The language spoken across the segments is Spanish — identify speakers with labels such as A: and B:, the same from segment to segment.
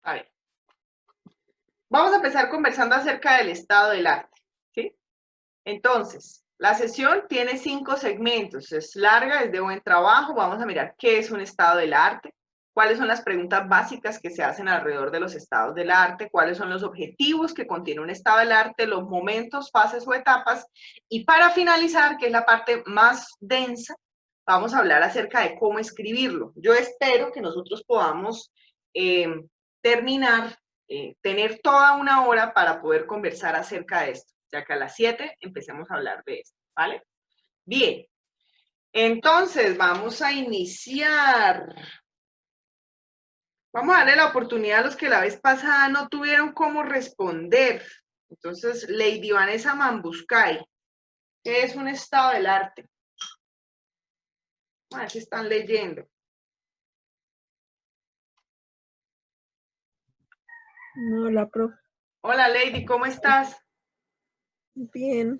A: A ver, vamos a empezar conversando acerca del estado del arte, ¿sí? Entonces, la sesión tiene 5 segmentos, es larga, es de buen trabajo. Vamos a mirar qué es un estado del arte, cuáles son las preguntas básicas que se hacen alrededor de los estados del arte, cuáles son los objetivos que contiene un estado del arte, los momentos, fases o etapas, y para finalizar, que es la parte más densa, vamos a hablar acerca de cómo escribirlo. Yo espero que nosotros podamos terminar, tener toda una hora para poder conversar acerca de esto, ya que a las 7 empecemos a hablar de esto, ¿vale? Bien, entonces vamos a iniciar. Vamos a darle la oportunidad a los que la vez pasada no tuvieron cómo responder. Entonces, Lady Vanessa Mambuscay, ¿qué es un estado del arte? A ver si están leyendo.
B: Hola, profe.
A: Hola, Lady, ¿cómo estás?
B: Bien,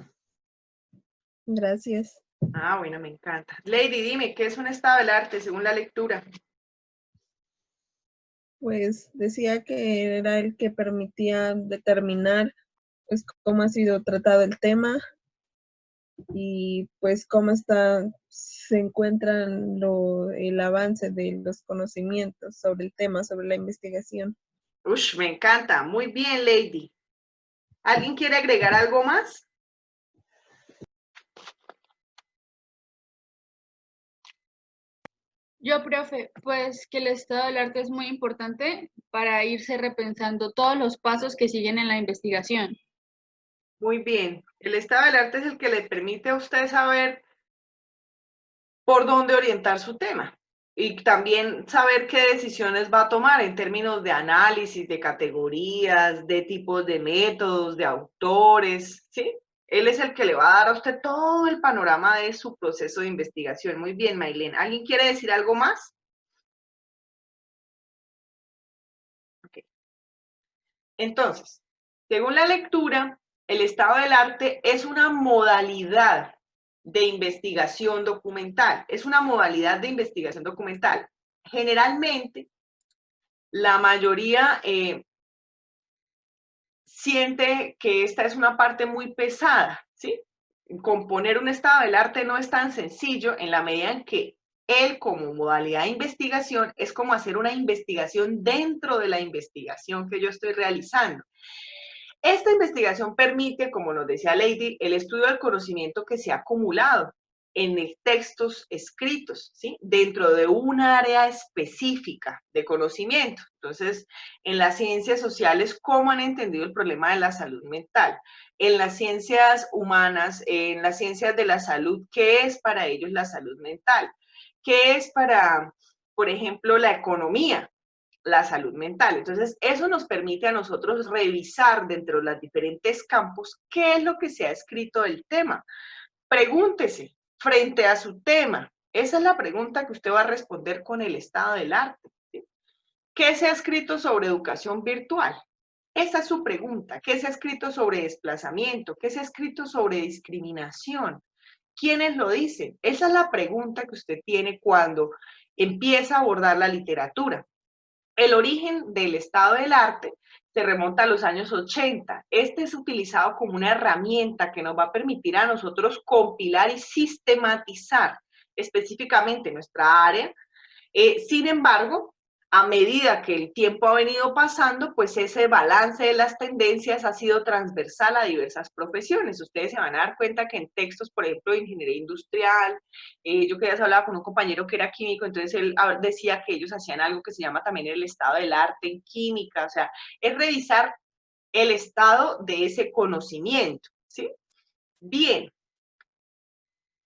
B: gracias.
A: Ah, bueno, me encanta. Lady, dime, ¿qué es un estado del arte según la lectura?
B: Pues decía que era el que permitía determinar pues cómo ha sido tratado el tema y pues cómo se encuentran el avance de los conocimientos sobre el tema, sobre la investigación.
A: Ush, me encanta. Muy bien, Lady. ¿Alguien quiere agregar algo más?
C: Yo, profe, pues que el estado del arte es muy importante para irse repensando todos los pasos que siguen en la investigación.
A: Muy bien. El estado del arte es el que le permite a usted saber por dónde orientar su tema y también saber qué decisiones va a tomar en términos de análisis, de categorías, de tipos de métodos, de autores, ¿sí? Él es el que le va a dar a usted todo el panorama de su proceso de investigación. Muy bien, Maylene. ¿Alguien quiere decir algo más? Okay. Entonces, según la lectura, el estado del arte es una modalidad de investigación documental. Es una modalidad de investigación documental. Generalmente, la mayoría siente que esta es una parte muy pesada, ¿sí? Componer un estado del arte no es tan sencillo en la medida en que él, como modalidad de investigación, es como hacer una investigación dentro de la investigación que yo estoy realizando. Esta investigación permite, como nos decía Lady, el estudio del conocimiento que se ha acumulado en textos escritos, ¿sí? Dentro de un área específica de conocimiento. Entonces, en las ciencias sociales, ¿cómo han entendido el problema de la salud mental? En las ciencias humanas, en las ciencias de la salud, ¿qué es para ellos la salud mental? ¿Qué es para, por ejemplo, la economía? La salud mental. Entonces, eso nos permite a nosotros revisar dentro de los diferentes campos qué es lo que se ha escrito del tema. Pregúntese frente a su tema. Esa es la pregunta que usted va a responder con el estado del arte. ¿Sí? ¿Qué se ha escrito sobre educación virtual? Esa es su pregunta. ¿Qué se ha escrito sobre desplazamiento? ¿Qué se ha escrito sobre discriminación? ¿Quiénes lo dicen? Esa es la pregunta que usted tiene cuando empieza a abordar la literatura. El origen del estado del arte se remonta a los años 80. Este es utilizado como una herramienta que nos va a permitir a nosotros compilar y sistematizar específicamente nuestra área. Sin embargo, a medida que el tiempo ha venido pasando, pues ese balance de las tendencias ha sido transversal a diversas profesiones. Ustedes se van a dar cuenta que en textos, por ejemplo, de ingeniería industrial, yo que ya hablaba con un compañero que era químico, entonces él decía que ellos hacían algo que se llama también el estado del arte en química, o sea, es revisar el estado de ese conocimiento, ¿sí? Bien.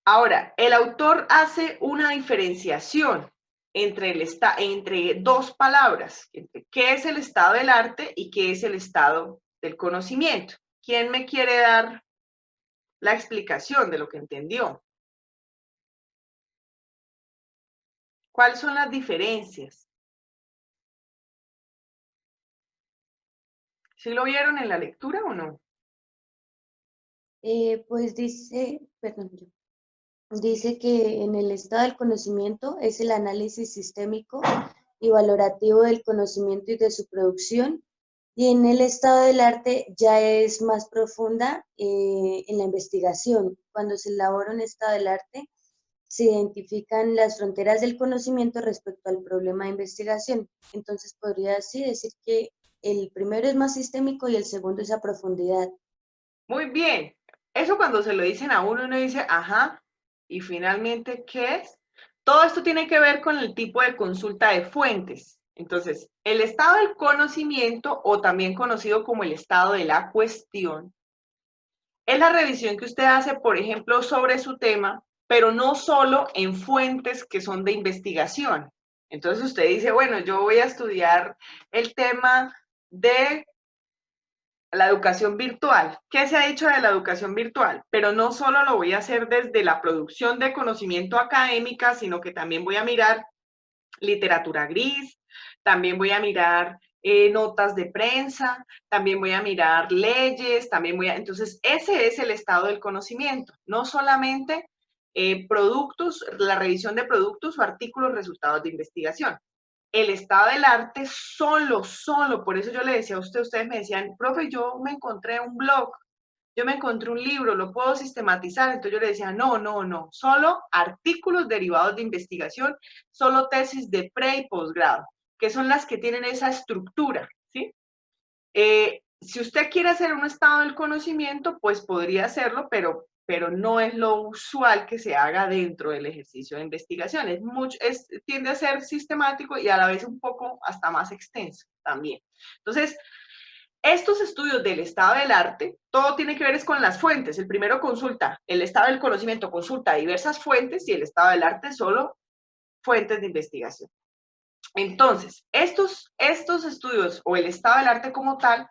A: Ahora, el autor hace una diferenciación entre dos palabras, entre qué es el estado del arte y qué es el estado del conocimiento. ¿Quién me quiere dar la explicación de lo que entendió? ¿Cuáles son las diferencias? ¿Sí lo vieron en la lectura o no?
D: Pues dice, perdón, dice que en el estado del conocimiento es el análisis sistémico y valorativo del conocimiento y de su producción. Y en el estado del arte ya es más profunda en la investigación. Cuando se elabora un estado del arte, se identifican las fronteras del conocimiento respecto al problema de investigación. Entonces podría así decir que el primero es más sistémico y el segundo es a profundidad.
A: Muy bien. Eso cuando se lo dicen a uno dice, ajá, y finalmente, ¿qué es? Todo esto tiene que ver con el tipo de consulta de fuentes. Entonces, el estado del conocimiento, o también conocido como el estado de la cuestión, es la revisión que usted hace, por ejemplo, sobre su tema, pero no solo en fuentes que son de investigación. Entonces usted dice, bueno, yo voy a estudiar el tema de la educación virtual. ¿Qué se ha dicho de la educación virtual? Pero no solo lo voy a hacer desde la producción de conocimiento académica, sino que también voy a mirar literatura gris, también voy a mirar notas de prensa, también voy a mirar leyes, también voy a... Entonces, ese es el estado del conocimiento, no solamente productos, la revisión de productos o artículos resultados de investigación. El estado del arte solo, por eso yo le decía a usted, ustedes me decían, profe, yo me encontré un blog, yo me encontré un libro, lo puedo sistematizar, entonces yo le decía, no, solo artículos derivados de investigación, solo tesis de pre y posgrado, que son las que tienen esa estructura, ¿sí? Si usted quiere hacer un estado del conocimiento, pues podría hacerlo, pero no es lo usual que se haga dentro del ejercicio de investigación. Tiende a ser sistemático y a la vez un poco hasta más extenso también. Entonces, estos estudios del estado del arte, todo tiene que ver es con las fuentes. El primero consulta el estado del conocimiento, consulta diversas fuentes, y el estado del arte solo fuentes de investigación. Entonces, estos estudios o el estado del arte como tal,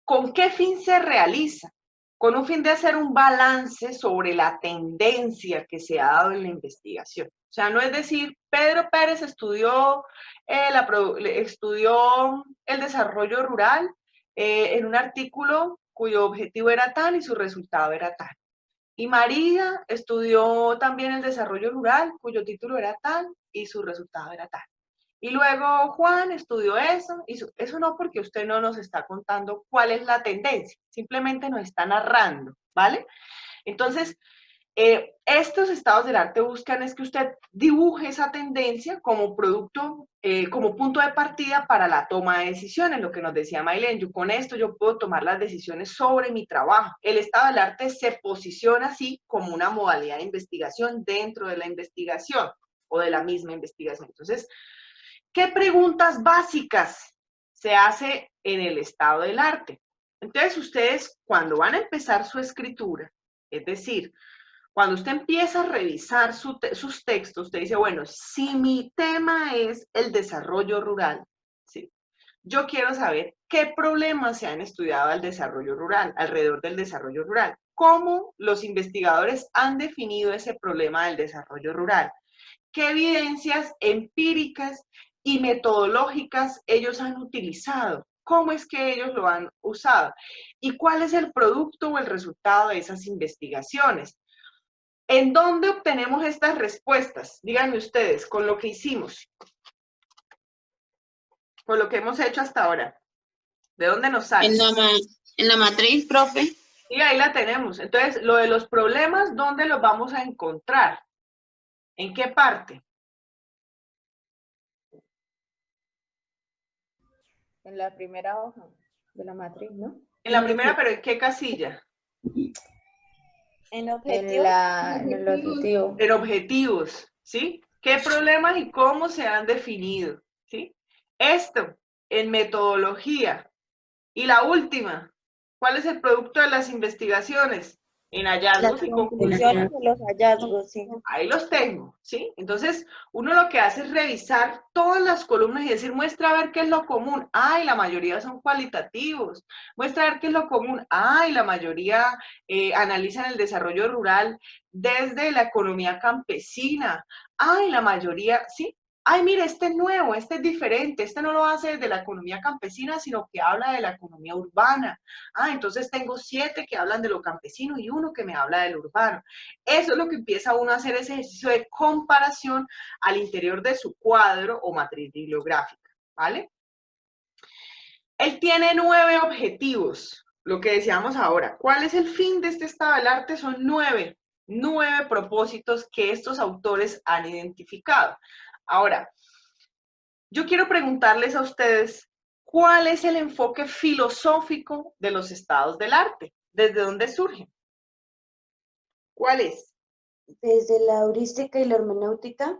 A: ¿con qué fin se realiza? Con un fin de hacer un balance sobre la tendencia que se ha dado en la investigación. O sea, no es decir, Pedro Pérez estudió el desarrollo rural en un artículo cuyo objetivo era tal y su resultado era tal. Y María estudió también el desarrollo rural, cuyo título era tal y su resultado era tal. Y luego Juan estudió eso, y eso no, porque usted no nos está contando cuál es la tendencia, simplemente nos está narrando, ¿vale? Entonces, estos estados del arte buscan es que usted dibuje esa tendencia como producto, como punto de partida para la toma de decisiones, lo que nos decía Maylene. Yo con esto yo puedo tomar las decisiones sobre mi trabajo. El estado del arte se posiciona así como una modalidad de investigación dentro de la investigación o de la misma investigación. Entonces, ¿qué preguntas básicas se hace en el estado del arte? Entonces, ustedes cuando van a empezar su escritura, es decir, cuando usted empieza a revisar sus textos, usted dice, bueno, si mi tema es el desarrollo rural, ¿sí? Yo quiero saber qué problemas se han estudiado al desarrollo rural, alrededor del desarrollo rural. ¿Cómo los investigadores han definido ese problema del desarrollo rural? ¿Qué evidencias empíricas y metodológicas ellos han utilizado? ¿Cómo es que ellos lo han usado? ¿Y cuál es el producto o el resultado de esas investigaciones? ¿En dónde obtenemos estas respuestas? Díganme ustedes, con lo que hicimos, con lo que hemos hecho hasta ahora. ¿De dónde nos sale?
E: En la matriz, profe.
A: Y ahí la tenemos. Entonces, lo de los problemas, ¿dónde los vamos a encontrar? ¿En qué parte?
F: En la primera hoja de la matriz, ¿no?
A: En la primera, pero ¿en qué casilla?
F: En el objetivo.
A: En objetivos, ¿sí? ¿Qué problemas y cómo se han definido? ¿Sí? Esto, en metodología. Y la última, ¿cuál es el producto de las investigaciones? En hallazgos y conclusiones.
F: Los hallazgos, sí.
A: Ahí los tengo, ¿sí? Entonces, uno lo que hace es revisar todas las columnas y decir, muestra a ver qué es lo común. Ay, la mayoría son cualitativos. Muestra a ver qué es lo común. Ay, la mayoría analizan el desarrollo rural desde la economía campesina. Ay, la mayoría, ¿sí? ay, mire, este es nuevo, este es diferente, este no lo hace de la economía campesina, sino que habla de la economía urbana. Ah, entonces tengo 7 que hablan de lo campesino y 1 que me habla del urbano. Eso es lo que empieza uno a hacer, ese ejercicio de comparación al interior de su cuadro o matriz bibliográfica, ¿vale? Él tiene 9 objetivos, lo que decíamos ahora. ¿Cuál es el fin de este estado del arte? Son 9 propósitos que estos autores han identificado. Ahora, yo quiero preguntarles a ustedes, ¿cuál es el enfoque filosófico de los estados del arte? ¿Desde dónde surgen? ¿Cuál es?
D: Desde la heurística y la hermenéutica.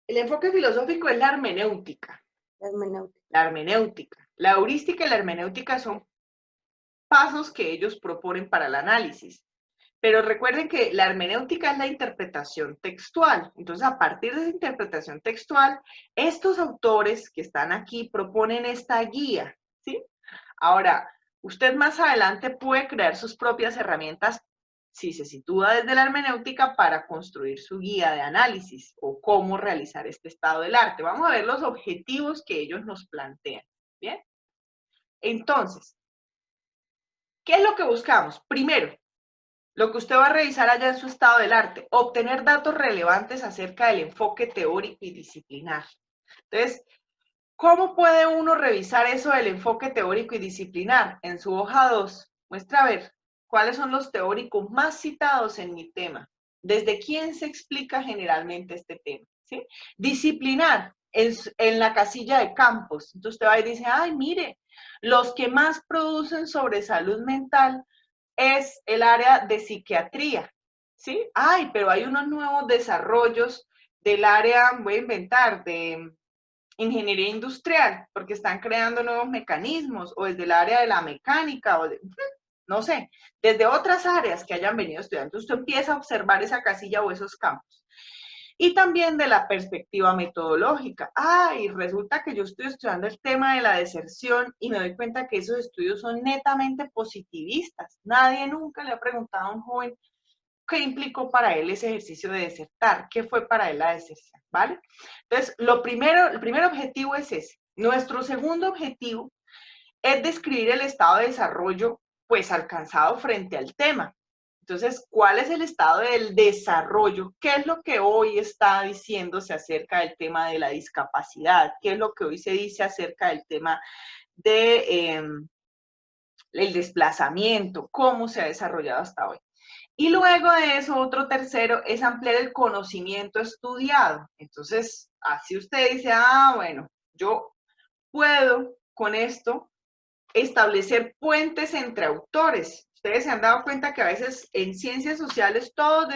A: El enfoque filosófico es la hermenéutica.
D: La hermenéutica.
A: La hermenéutica. La heurística y la hermenéutica son pasos que ellos proponen para el análisis. Pero recuerden que la hermenéutica es la interpretación textual. Entonces, a partir de esa interpretación textual, estos autores que están aquí proponen esta guía, ¿sí? Ahora, usted más adelante puede crear sus propias herramientas si se sitúa desde la hermenéutica para construir su guía de análisis o cómo realizar este estado del arte. Vamos a ver los objetivos que ellos nos plantean, ¿bien? Entonces, ¿qué es lo que buscamos? Primero, lo que usted va a revisar allá en su estado del arte, obtener datos relevantes acerca del enfoque teórico y disciplinar. Entonces, ¿cómo puede uno revisar eso del enfoque teórico y disciplinar? En su hoja 2, muestra a ver cuáles son los teóricos más citados en mi tema. ¿Desde quién se explica generalmente este tema? ¿Sí? Disciplinar en la casilla de campos. Entonces usted va y dice, ay, mire, los que más producen sobre salud mental es el área de psiquiatría, ¿sí? Ay, pero hay unos nuevos desarrollos del área, voy a inventar, de ingeniería industrial, porque están creando nuevos mecanismos, o desde el área de la mecánica, o de, no sé, desde otras áreas que hayan venido estudiando. Usted empieza a observar esa casilla o esos campos. Y también de la perspectiva metodológica. Ah, y resulta que yo estoy estudiando el tema de la deserción y me doy cuenta que esos estudios son netamente positivistas. Nadie nunca le ha preguntado a un joven qué implicó para él ese ejercicio de desertar, qué fue para él la deserción, ¿vale? Entonces, el primer objetivo es ese. Nuestro segundo objetivo es describir el estado de desarrollo, pues, alcanzado frente al tema. Entonces, ¿cuál es el estado del desarrollo? ¿Qué es lo que hoy está diciéndose acerca del tema de la discapacidad? ¿Qué es lo que hoy se dice acerca del tema de, el desplazamiento? ¿Cómo se ha desarrollado hasta hoy? Y luego de eso, otro tercero es ampliar el conocimiento estudiado. Entonces, así usted dice, ah, bueno, yo puedo con esto establecer puentes entre autores. Ustedes se han dado cuenta que a veces en ciencias sociales todos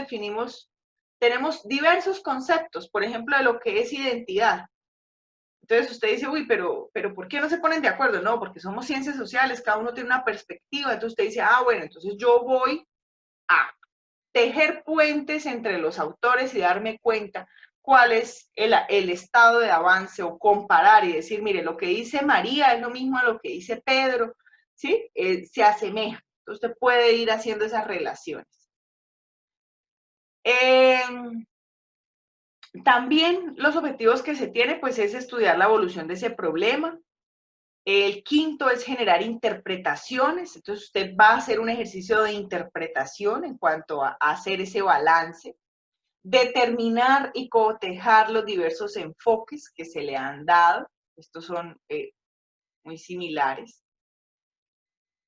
A: tenemos diversos conceptos, por ejemplo, de lo que es identidad. Entonces usted dice, uy, pero ¿por qué no se ponen de acuerdo? No, porque somos ciencias sociales, cada uno tiene una perspectiva. Entonces usted dice, ah, bueno, entonces yo voy a tejer puentes entre los autores y darme cuenta cuál es el estado de avance o comparar y decir, mire, lo que dice María es lo mismo a lo que dice Pedro, ¿sí? Se asemeja. Entonces usted puede ir haciendo esas relaciones. También los objetivos que se tiene, pues, es estudiar la evolución de ese problema. El quinto es generar interpretaciones. Entonces usted va a hacer un ejercicio de interpretación en cuanto a hacer ese balance. Determinar y cotejar los diversos enfoques que se le han dado. Estos son muy similares.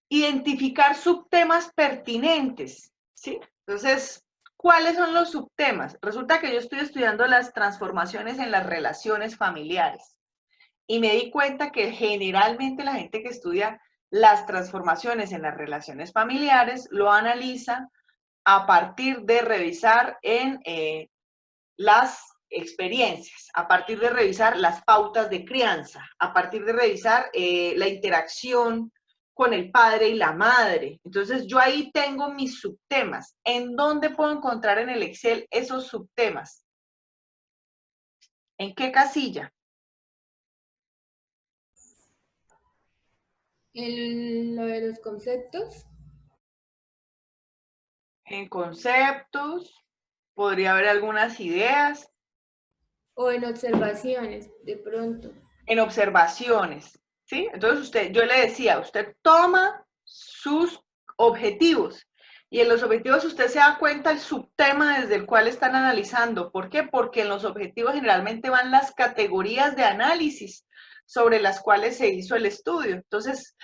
A: Identificar subtemas pertinentes, ¿sí? Entonces, ¿cuáles son los subtemas? Resulta que yo estoy estudiando las transformaciones en las relaciones familiares y me di cuenta que generalmente la gente que estudia las transformaciones en las relaciones familiares lo analiza a partir de revisar en las experiencias, a partir de revisar las pautas de crianza, a partir de revisar la interacción con el padre y la madre. Entonces yo ahí tengo mis subtemas. ¿En dónde puedo encontrar en el Excel esos subtemas? ¿En qué casilla?
G: En lo de los conceptos.
A: En conceptos, podría haber algunas ideas.
G: O en observaciones, de pronto.
A: En observaciones, ¿sí? Entonces yo le decía, usted toma sus objetivos y en los objetivos usted se da cuenta el subtema desde el cual están analizando. ¿Por qué? Porque en los objetivos generalmente van las categorías de análisis sobre las cuales se hizo el estudio. Entonces,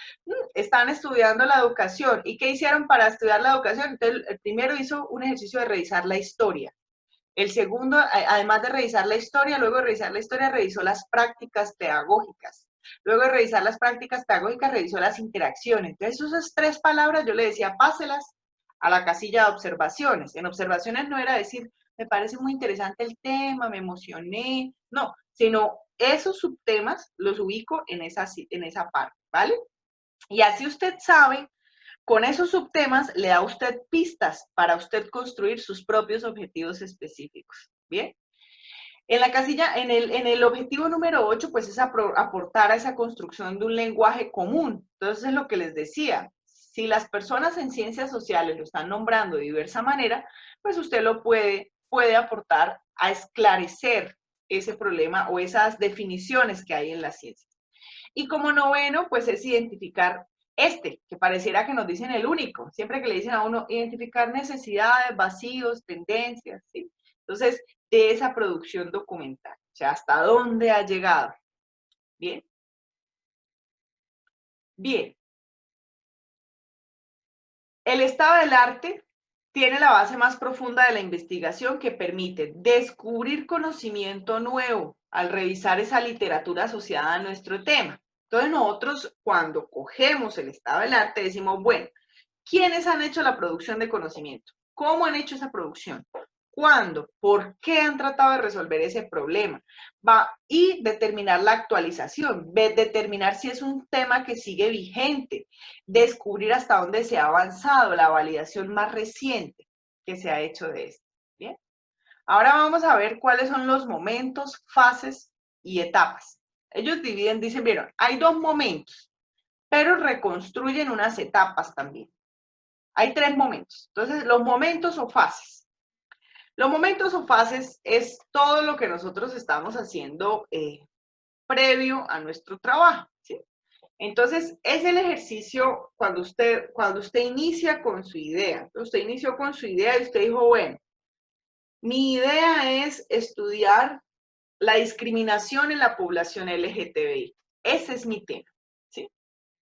A: están estudiando la educación. ¿Y qué hicieron para estudiar la educación? Entonces, el primero hizo un ejercicio de revisar la historia. El segundo, además de revisar la historia, luego de revisar la historia, revisó las prácticas pedagógicas. Luego de revisar las prácticas pedagógicas, revisó las interacciones. Entonces, esas 3 palabras yo le decía, páselas a la casilla de observaciones. En observaciones no era decir, me parece muy interesante el tema, me emocioné. No, sino esos subtemas los ubico en esa parte, ¿vale? Y así usted sabe, con esos subtemas le da a usted pistas para usted construir sus propios objetivos específicos. ¿Bien? En la casilla, en el objetivo número 8, pues es aportar a esa construcción de un lenguaje común. Entonces, es lo que les decía. Si las personas en ciencias sociales lo están nombrando de diversa manera, pues usted lo puede aportar a esclarecer ese problema o esas definiciones que hay en la ciencia. Y como noveno, pues es identificar que pareciera que nos dicen el único. Siempre que le dicen a uno, identificar necesidades, vacíos, tendencias, ¿sí? Entonces, de esa producción documental, o sea, ¿hasta dónde ha llegado? ¿Bien? Bien. El estado del arte tiene la base más profunda de la investigación que permite descubrir conocimiento nuevo al revisar esa literatura asociada a nuestro tema. Entonces nosotros cuando cogemos el estado del arte decimos, bueno, ¿quiénes han hecho la producción de conocimiento? ¿Cómo han hecho esa producción? ¿Cuándo? ¿Por qué han tratado de resolver ese problema? Y determinar la actualización, determinar si es un tema que sigue vigente, descubrir hasta dónde se ha avanzado, la validación más reciente que se ha hecho de esto. ¿Bien? Ahora vamos a ver cuáles son los momentos, fases y etapas. Ellos dividen, dicen, vieron, hay 2 momentos, pero reconstruyen unas etapas también. Hay 3 momentos. Entonces, los momentos o fases. Los momentos o fases es todo lo que nosotros estamos haciendo previo a nuestro trabajo, ¿sí? Entonces, es el ejercicio cuando usted inicia con su idea. Usted inició con su idea y usted dijo, bueno, mi idea es estudiar la discriminación en la población LGTBI. Ese es mi tema, ¿sí?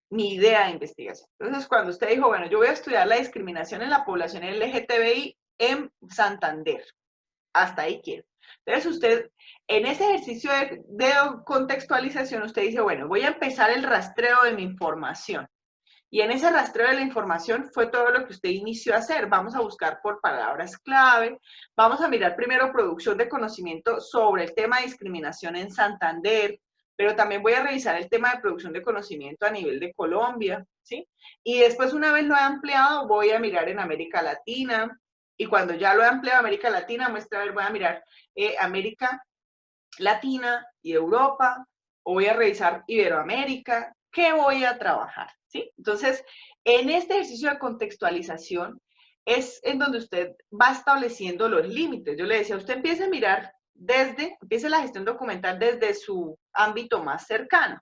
A: Mi idea de investigación. Entonces, cuando usted dijo, bueno, yo voy a estudiar la discriminación en la población LGTBI en Santander. Hasta ahí quiero. Entonces, usted, en ese ejercicio de contextualización, usted dice, bueno, voy a empezar el rastreo de mi información. Y en ese rastreo de la información fue todo lo que usted inició a hacer. Vamos a buscar por palabras clave. Vamos a mirar primero producción de conocimiento sobre el tema de discriminación en Santander, pero también voy a revisar el tema de producción de conocimiento a nivel de Colombia, ¿sí? Y después, una vez lo he ampliado, voy a mirar en América Latina. Y cuando ya lo he ampliado a América Latina, voy a mirar América Latina y Europa, o voy a revisar Iberoamérica. ¿Qué voy a trabajar? ¿Sí? Entonces, en este ejercicio de contextualización es en donde usted va estableciendo los límites. Yo le decía, usted empiece a mirar empiece la gestión documental desde su ámbito más cercano,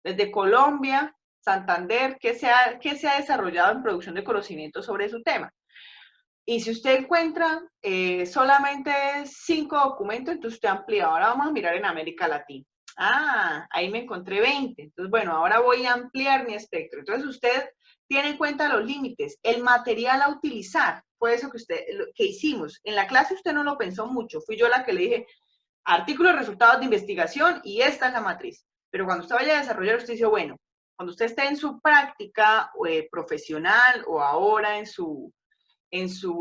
A: desde Colombia, Santander, ¿qué se ha desarrollado en producción de conocimiento sobre su tema? Y si usted encuentra solamente 5 documentos, entonces usted amplía. Ahora vamos a mirar en América Latina. Ah, ahí me encontré 20. Entonces, bueno, ahora voy a ampliar mi espectro. Entonces, usted tiene en cuenta los límites. El material a utilizar, fue eso que hicimos. En la clase usted no lo pensó mucho. Fui yo la que le dije, artículos, resultados de investigación, y esta es la matriz. Pero cuando usted vaya a desarrollar, usted dice, bueno, cuando usted esté en su práctica profesional o ahora en su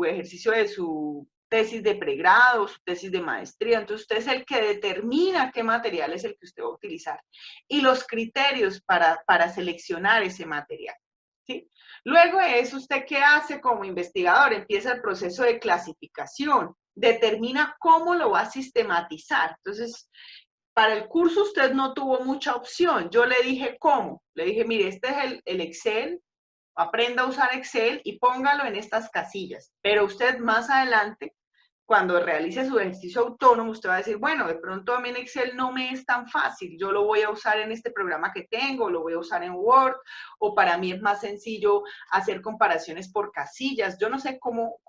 A: ejercicio de su tesis de pregrado, su tesis de maestría. Entonces, usted es el que determina qué material es el que usted va a utilizar y los criterios para seleccionar ese material, ¿sí? Luego de eso, ¿usted qué hace como investigador? Empieza el proceso de clasificación, determina cómo lo va a sistematizar. Entonces, para el curso usted no tuvo mucha opción. Yo le dije cómo. Le dije, mire, este es el Excel, aprenda a usar Excel y póngalo en estas casillas. Pero usted más adelante cuando realice su ejercicio autónomo, usted va a decir, bueno, de pronto a mí en Excel no me es tan fácil, yo lo voy a usar en este programa que tengo, lo voy a usar en Word, o para mí es más sencillo hacer comparaciones por casillas. Yo no sé cómo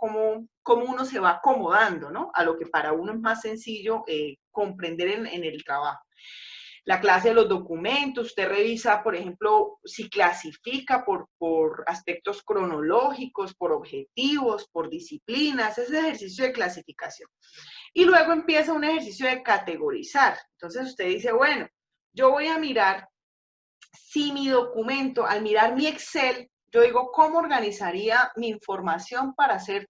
A: uno se va acomodando, ¿no? A lo que para uno es más sencillo comprender en el trabajo. La clase de los documentos, usted revisa, por ejemplo, si clasifica por aspectos cronológicos, por objetivos, por disciplinas, ese ejercicio de clasificación. Y luego empieza un ejercicio de categorizar. Entonces usted dice, bueno, yo voy a mirar si mi documento, al mirar mi Excel, yo digo, ¿cómo organizaría mi información para hacer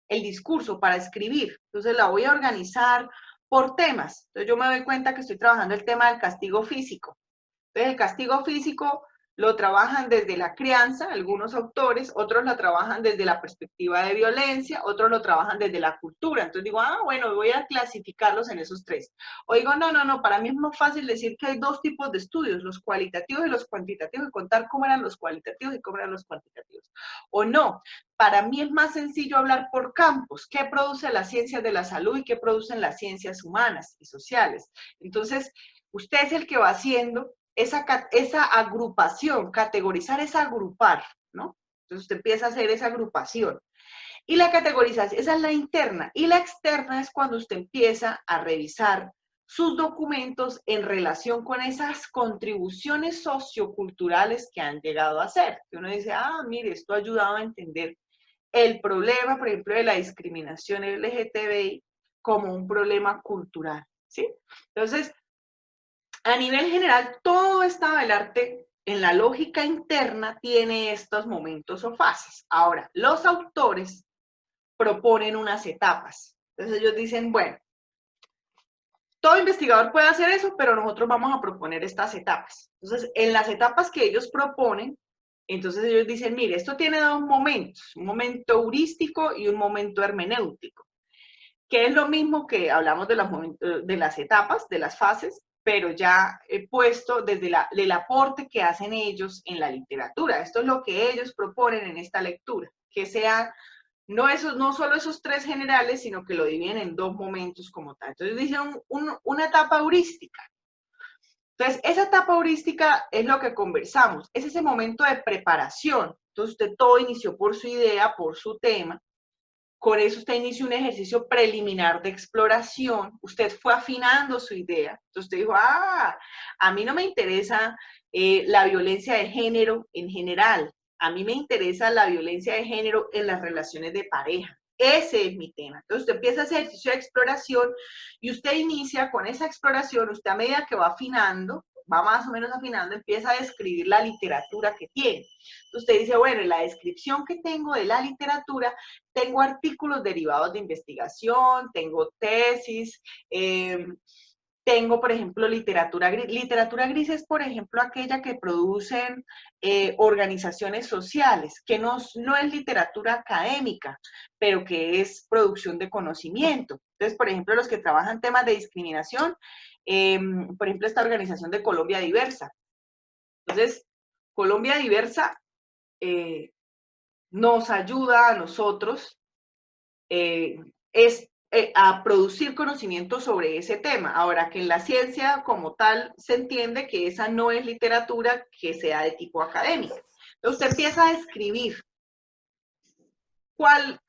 A: el discurso, para escribir? Entonces la voy a organizar por temas. Entonces yo me doy cuenta que estoy trabajando el tema del castigo físico. Entonces el castigo físico lo trabajan desde la crianza, algunos autores, otros lo trabajan desde la perspectiva de violencia, otros lo trabajan desde la cultura. Entonces digo, bueno, voy a clasificarlos en esos tres. O digo, no, para mí es más fácil decir que hay dos tipos de estudios, los cualitativos y los cuantitativos, y contar cómo eran los cualitativos y cómo eran los cuantitativos. O no, para mí es más sencillo hablar por campos, qué produce las ciencias de la salud y qué producen las ciencias humanas y sociales. Entonces, usted es el que va haciendo esa agrupación, categorizar es agrupar, ¿no? Entonces usted empieza a hacer esa agrupación. Y la categorización, esa es la interna. Y la externa es cuando usted empieza a revisar sus documentos en relación con esas contribuciones socioculturales que han llegado a hacer. Que uno dice, mire, esto ha ayudado a entender el problema, por ejemplo, de la discriminación LGTBI como un problema cultural, ¿sí? Entonces, a nivel general, todo estado del arte en la lógica interna tiene estos momentos o fases. Ahora, los autores proponen unas etapas. Entonces ellos dicen, bueno, todo investigador puede hacer eso, pero nosotros vamos a proponer estas etapas. Entonces, en las etapas que ellos proponen, entonces ellos dicen, mire, esto tiene dos momentos, un momento heurístico y un momento hermenéutico, que es lo mismo que hablamos de las etapas, de las fases, pero ya he puesto desde el aporte que hacen ellos en la literatura. Esto es lo que ellos proponen en esta lectura, que sean no solo esos tres generales, sino que lo dividen en dos momentos como tal. Entonces dicen una etapa heurística. Entonces, esa etapa heurística es lo que conversamos, es ese momento de preparación. Entonces, usted todo inició por su idea, por su tema. Con eso usted inició un ejercicio preliminar de exploración, usted fue afinando su idea, entonces usted dijo, a mí no me interesa la violencia de género en general, a mí me interesa la violencia de género en las relaciones de pareja, ese es mi tema. Entonces usted empieza ese ejercicio de exploración y usted inicia con esa exploración, usted a medida que va afinando, va más o menos afinando, empieza a describir la literatura que tiene. Entonces usted dice, bueno, en la descripción que tengo de la literatura, tengo artículos derivados de investigación, tengo tesis, tengo, por ejemplo, literatura gris. Literatura gris es, por ejemplo, aquella que producen organizaciones sociales, que no es literatura académica, pero que es producción de conocimiento. Entonces, por ejemplo, los que trabajan temas de discriminación, por ejemplo, esta organización de Colombia Diversa. Entonces, Colombia Diversa nos ayuda a nosotros a producir conocimiento sobre ese tema. Ahora, que en la ciencia como tal se entiende que esa no es literatura que sea de tipo académico. Entonces usted empieza a describir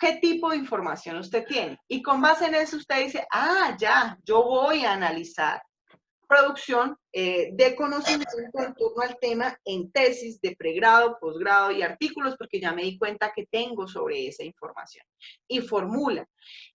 A: qué tipo de información usted tiene. Y con base en eso usted dice, ya, yo voy a analizar producción de conocimiento en torno al tema en tesis de pregrado, posgrado y artículos, porque ya me di cuenta que tengo sobre esa información. Y formula.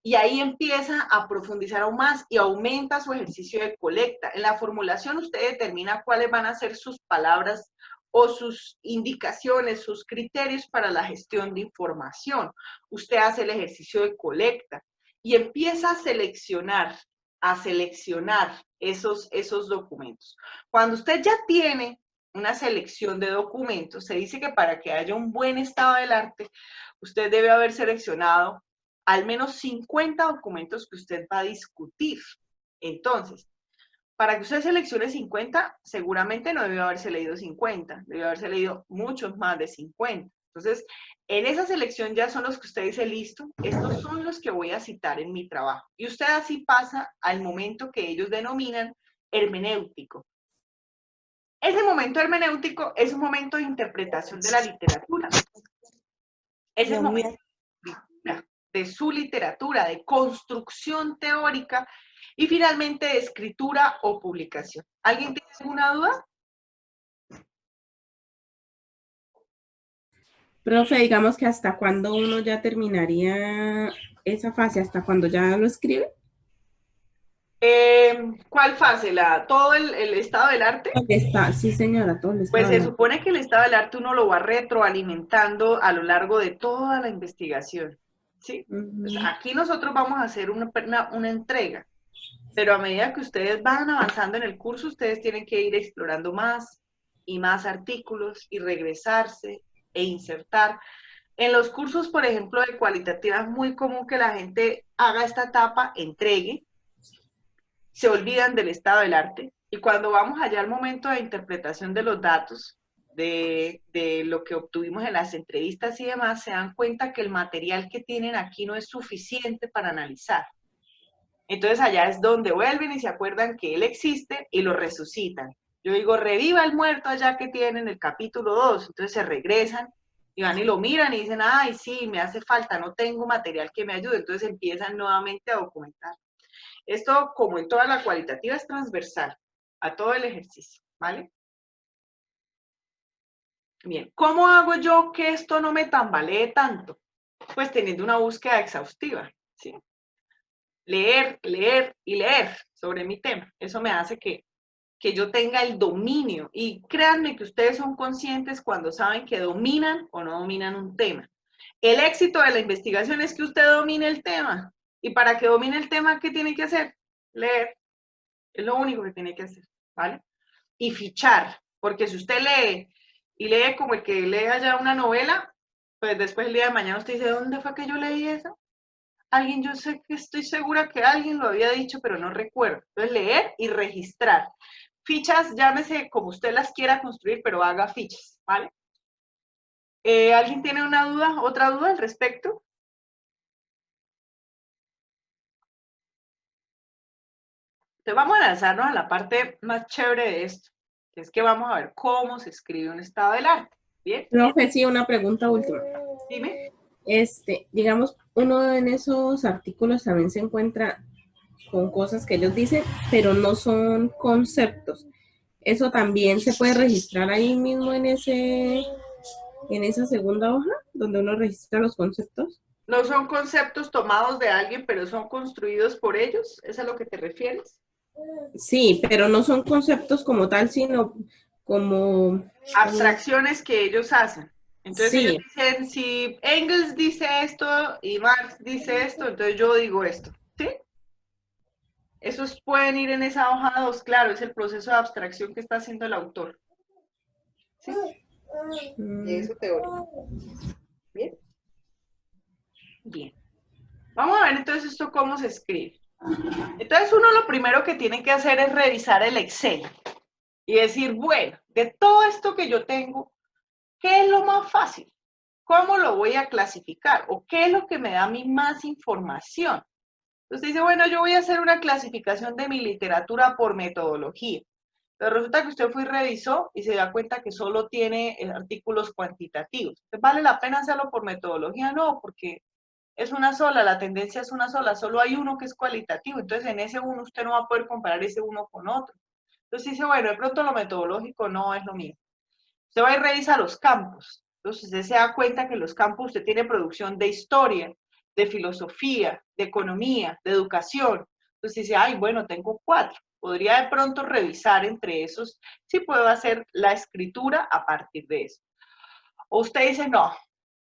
A: Y ahí empieza a profundizar aún más y aumenta su ejercicio de colecta. En la formulación usted determina cuáles van a ser sus palabras o sus indicaciones, sus criterios para la gestión de información. Usted hace el ejercicio de colecta y empieza a seleccionar esos documentos. Cuando usted ya tiene una selección de documentos, se dice que para que haya un buen estado del arte, usted debe haber seleccionado al menos 50 documentos que usted va a discutir. Entonces, para que usted seleccione 50, seguramente no debió haberse leído 50, debió haberse leído muchos más de 50. Entonces, en esa selección ya son los que usted dice, listo, estos son los que voy a citar en mi trabajo. Y usted así pasa al momento que ellos denominan hermenéutico. Ese momento hermenéutico es un momento de interpretación de la literatura. Es el momento de su literatura, de construcción teórica y finalmente de escritura o publicación. ¿Alguien tiene alguna duda?
H: Profe, digamos que hasta cuándo uno ya terminaría esa fase, hasta cuando ya lo escribe.
A: ¿Cuál fase? ¿Todo el estado del arte?
H: Sí, señora, todo el estado
A: Pues se supone que el estado del arte uno lo va retroalimentando a lo largo de toda la investigación, ¿sí? Pues aquí nosotros vamos a hacer una entrega, pero a medida que ustedes van avanzando en el curso, ustedes tienen que ir explorando más y más artículos y regresarse e insertar. En los cursos, por ejemplo, de cualitativa es muy común que la gente haga esta etapa, entregue, se olvidan del estado del arte, y cuando vamos allá al momento de interpretación de los datos, de lo que obtuvimos en las entrevistas y demás, se dan cuenta que el material que tienen aquí no es suficiente para analizar. Entonces allá es donde vuelven y se acuerdan que él existe y lo resucitan. Yo digo, reviva el muerto allá que tienen el capítulo 2, entonces se regresan y van y lo miran y dicen, ay, sí, me hace falta, no tengo material que me ayude, entonces empiezan nuevamente a documentar. Esto, como en toda la cualitativa, es transversal a todo el ejercicio, ¿vale? Bien, ¿cómo hago yo que esto no me tambalee tanto? Pues teniendo una búsqueda exhaustiva, ¿sí? Leer, leer y leer sobre mi tema. Eso me hace que yo tenga el dominio. Y créanme que ustedes son conscientes cuando saben que dominan o no dominan un tema. El éxito de la investigación es que usted domine el tema. Y para que domine el tema, ¿qué tiene que hacer? Leer. Es lo único que tiene que hacer, ¿vale? Y fichar, porque si usted lee y lee como el que lee allá una novela, pues después el día de mañana usted dice, ¿dónde fue que yo leí eso? Alguien, yo sé que estoy segura que alguien lo había dicho, pero no recuerdo. Entonces, leer y registrar. Fichas, llámese como usted las quiera construir, pero haga fichas, ¿vale? ¿Alguien tiene una duda, otra duda al respecto? Entonces vamos a lanzarnos a la parte más chévere de esto, que es que vamos a ver cómo se escribe un estado del arte. ¿Bien?
H: Profe, sí, una pregunta última.
A: Dime.
H: Digamos, uno en esos artículos también se encuentra con cosas que ellos dicen, pero no son conceptos. ¿Eso también se puede registrar ahí mismo en esa segunda hoja, donde uno registra los conceptos?
A: No son conceptos tomados de alguien, pero son construidos por ellos. ¿Es a lo que te refieres?
H: Sí, pero no son conceptos como tal, sino como
A: abstracciones que ellos hacen. Entonces
H: sí.
A: Ellos dicen, si Engels dice esto y Marx dice esto, entonces yo digo esto, ¿sí? Esos pueden ir en esa hoja 2, claro, es el proceso de abstracción que está haciendo el autor. ¿Sí? Y eso teórico. ¿Bien? Bien. Vamos a ver entonces esto cómo se escribe. Entonces uno lo primero que tiene que hacer es revisar el Excel y decir, bueno, de todo esto que yo tengo, ¿qué es lo más fácil? ¿Cómo lo voy a clasificar? ¿O qué es lo que me da a mí más información? Entonces dice, bueno, yo voy a hacer una clasificación de mi literatura por metodología. Pero resulta que usted fue y revisó y se da cuenta que solo tiene artículos cuantitativos. Entonces, ¿vale la pena hacerlo por metodología? No, porque es una sola, la tendencia es una sola, solo hay uno que es cualitativo. Entonces, en ese uno usted no va a poder comparar ese uno con otro. Entonces dice, bueno, de pronto lo metodológico no es lo mío. Usted va y revisa los campos. Entonces usted se da cuenta que en los campos usted tiene producción de historia, de filosofía, de economía, de educación. Entonces dice, ay, bueno, tengo 4. Podría de pronto revisar entre esos si puedo hacer la escritura a partir de eso. O usted dice, no,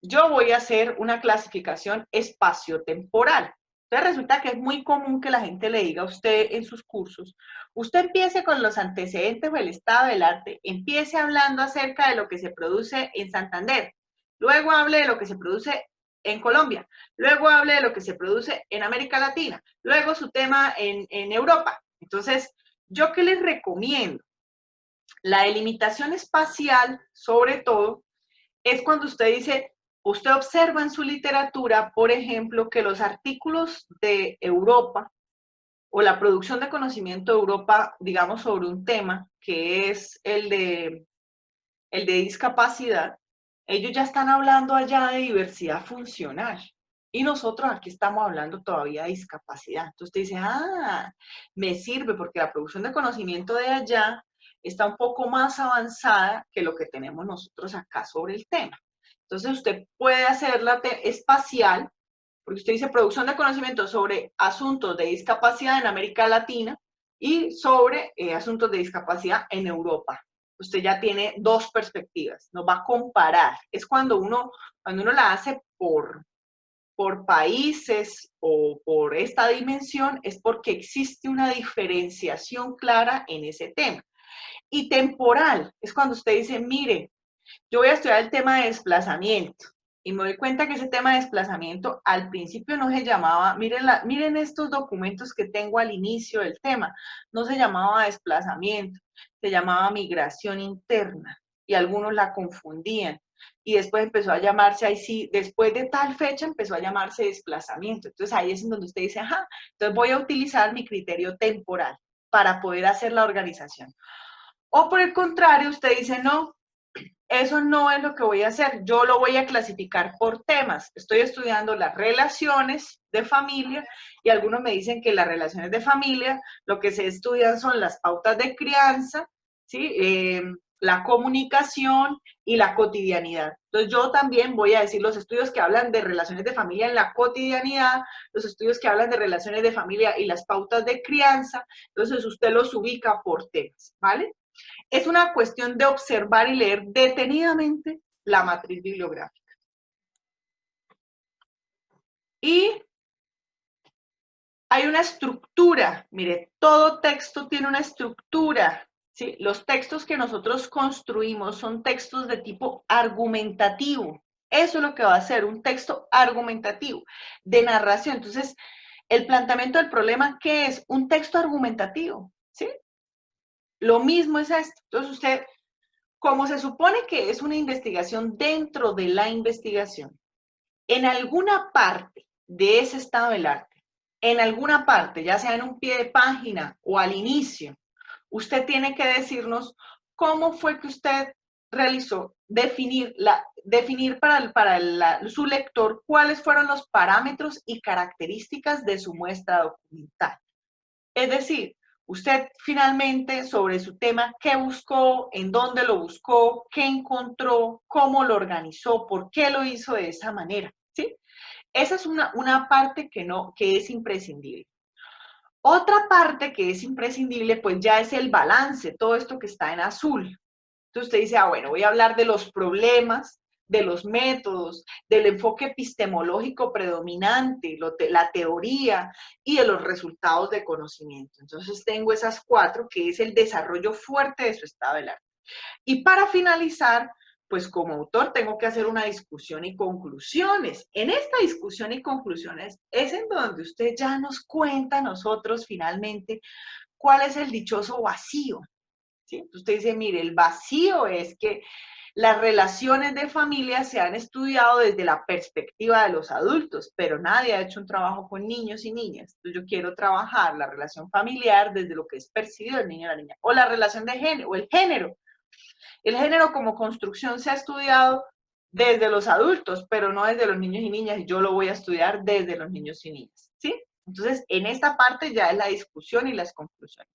A: yo voy a hacer una clasificación espaciotemporal. Entonces resulta que es muy común que la gente le diga a usted en sus cursos, usted empiece con los antecedentes o el estado del arte, empiece hablando acerca de lo que se produce en Santander, luego hable de lo que se produce en Colombia, luego hable de lo que se produce en América Latina, luego su tema en Europa. Entonces, ¿yo qué les recomiendo? La delimitación espacial, sobre todo, es cuando usted dice, usted observa en su literatura, por ejemplo, que los artículos de Europa o la producción de conocimiento de Europa, digamos, sobre un tema que es el de discapacidad, ellos ya están hablando allá de diversidad funcional. Y nosotros aquí estamos hablando todavía de discapacidad. Entonces usted dice, ah, me sirve porque la producción de conocimiento de allá está un poco más avanzada que lo que tenemos nosotros acá sobre el tema. Entonces usted puede hacerla espacial, porque usted dice producción de conocimiento sobre asuntos de discapacidad en América Latina y sobre asuntos de discapacidad en Europa. Usted ya tiene dos perspectivas, nos va a comparar. Es cuando uno la hace por países o por esta dimensión, es porque existe una diferenciación clara en ese tema. Y temporal, es cuando usted dice, mire, yo voy a estudiar el tema de desplazamiento y me doy cuenta que ese tema de desplazamiento al principio no se llamaba, miren estos documentos que tengo al inicio del tema, no se llamaba desplazamiento, se llamaba migración interna y algunos la confundían. Y después empezó a llamarse, ahí sí, después de tal fecha empezó a llamarse desplazamiento. Entonces ahí es en donde usted dice, ajá, entonces voy a utilizar mi criterio temporal para poder hacer la organización. O por el contrario, usted dice, no, eso no es lo que voy a hacer, yo lo voy a clasificar por temas. Estoy estudiando las relaciones de familia y algunos me dicen que las relaciones de familia lo que se estudian son las pautas de crianza, ¿sí? La comunicación y la cotidianidad. Entonces yo también voy a decir los estudios que hablan de relaciones de familia en la cotidianidad, los estudios que hablan de relaciones de familia y las pautas de crianza, entonces usted los ubica por temas, ¿vale? Es una cuestión de observar y leer detenidamente la matriz bibliográfica. Y hay una estructura, mire, todo texto tiene una estructura, ¿sí? Los textos que nosotros construimos son textos de tipo argumentativo. Eso es lo que va a ser un texto argumentativo, de narración. Entonces, el planteamiento del problema, ¿qué es? Un texto argumentativo, ¿sí? Lo mismo es esto. Entonces, usted, como se supone que es una investigación dentro de la investigación, en alguna parte de ese estado del arte, en alguna parte, ya sea en un pie de página o al inicio, usted tiene que decirnos cómo fue que usted realizó definir para su lector cuáles fueron los parámetros y características de su muestra documental. Es decir, usted finalmente sobre su tema, ¿qué buscó? ¿En dónde lo buscó? ¿Qué encontró? ¿Cómo lo organizó? ¿Por qué lo hizo de esa manera? ¿Sí? Esa es una parte que es imprescindible. Otra parte que es imprescindible, pues ya es el balance, todo esto que está en azul. Entonces usted dice, ah, bueno, voy a hablar de los problemas, de los métodos, del enfoque epistemológico predominante, la teoría y de los resultados de conocimiento. Entonces tengo esas cuatro, que es el desarrollo fuerte de su estado del arte. Y para finalizar, pues como autor tengo que hacer una discusión y conclusiones. En esta discusión y conclusiones es en donde usted ya nos cuenta a nosotros finalmente cuál es el dichoso vacío. ¿Sí? Usted dice, mire, el vacío es que las relaciones de familia se han estudiado desde la perspectiva de los adultos, pero nadie ha hecho un trabajo con niños y niñas. Entonces yo quiero trabajar la relación familiar desde lo que es percibido el niño y la niña, o la relación de género, o el género. El género como construcción se ha estudiado desde los adultos, pero no desde los niños y niñas, y yo lo voy a estudiar desde los niños y niñas, ¿sí? Entonces, en esta parte ya es la discusión y las conclusiones.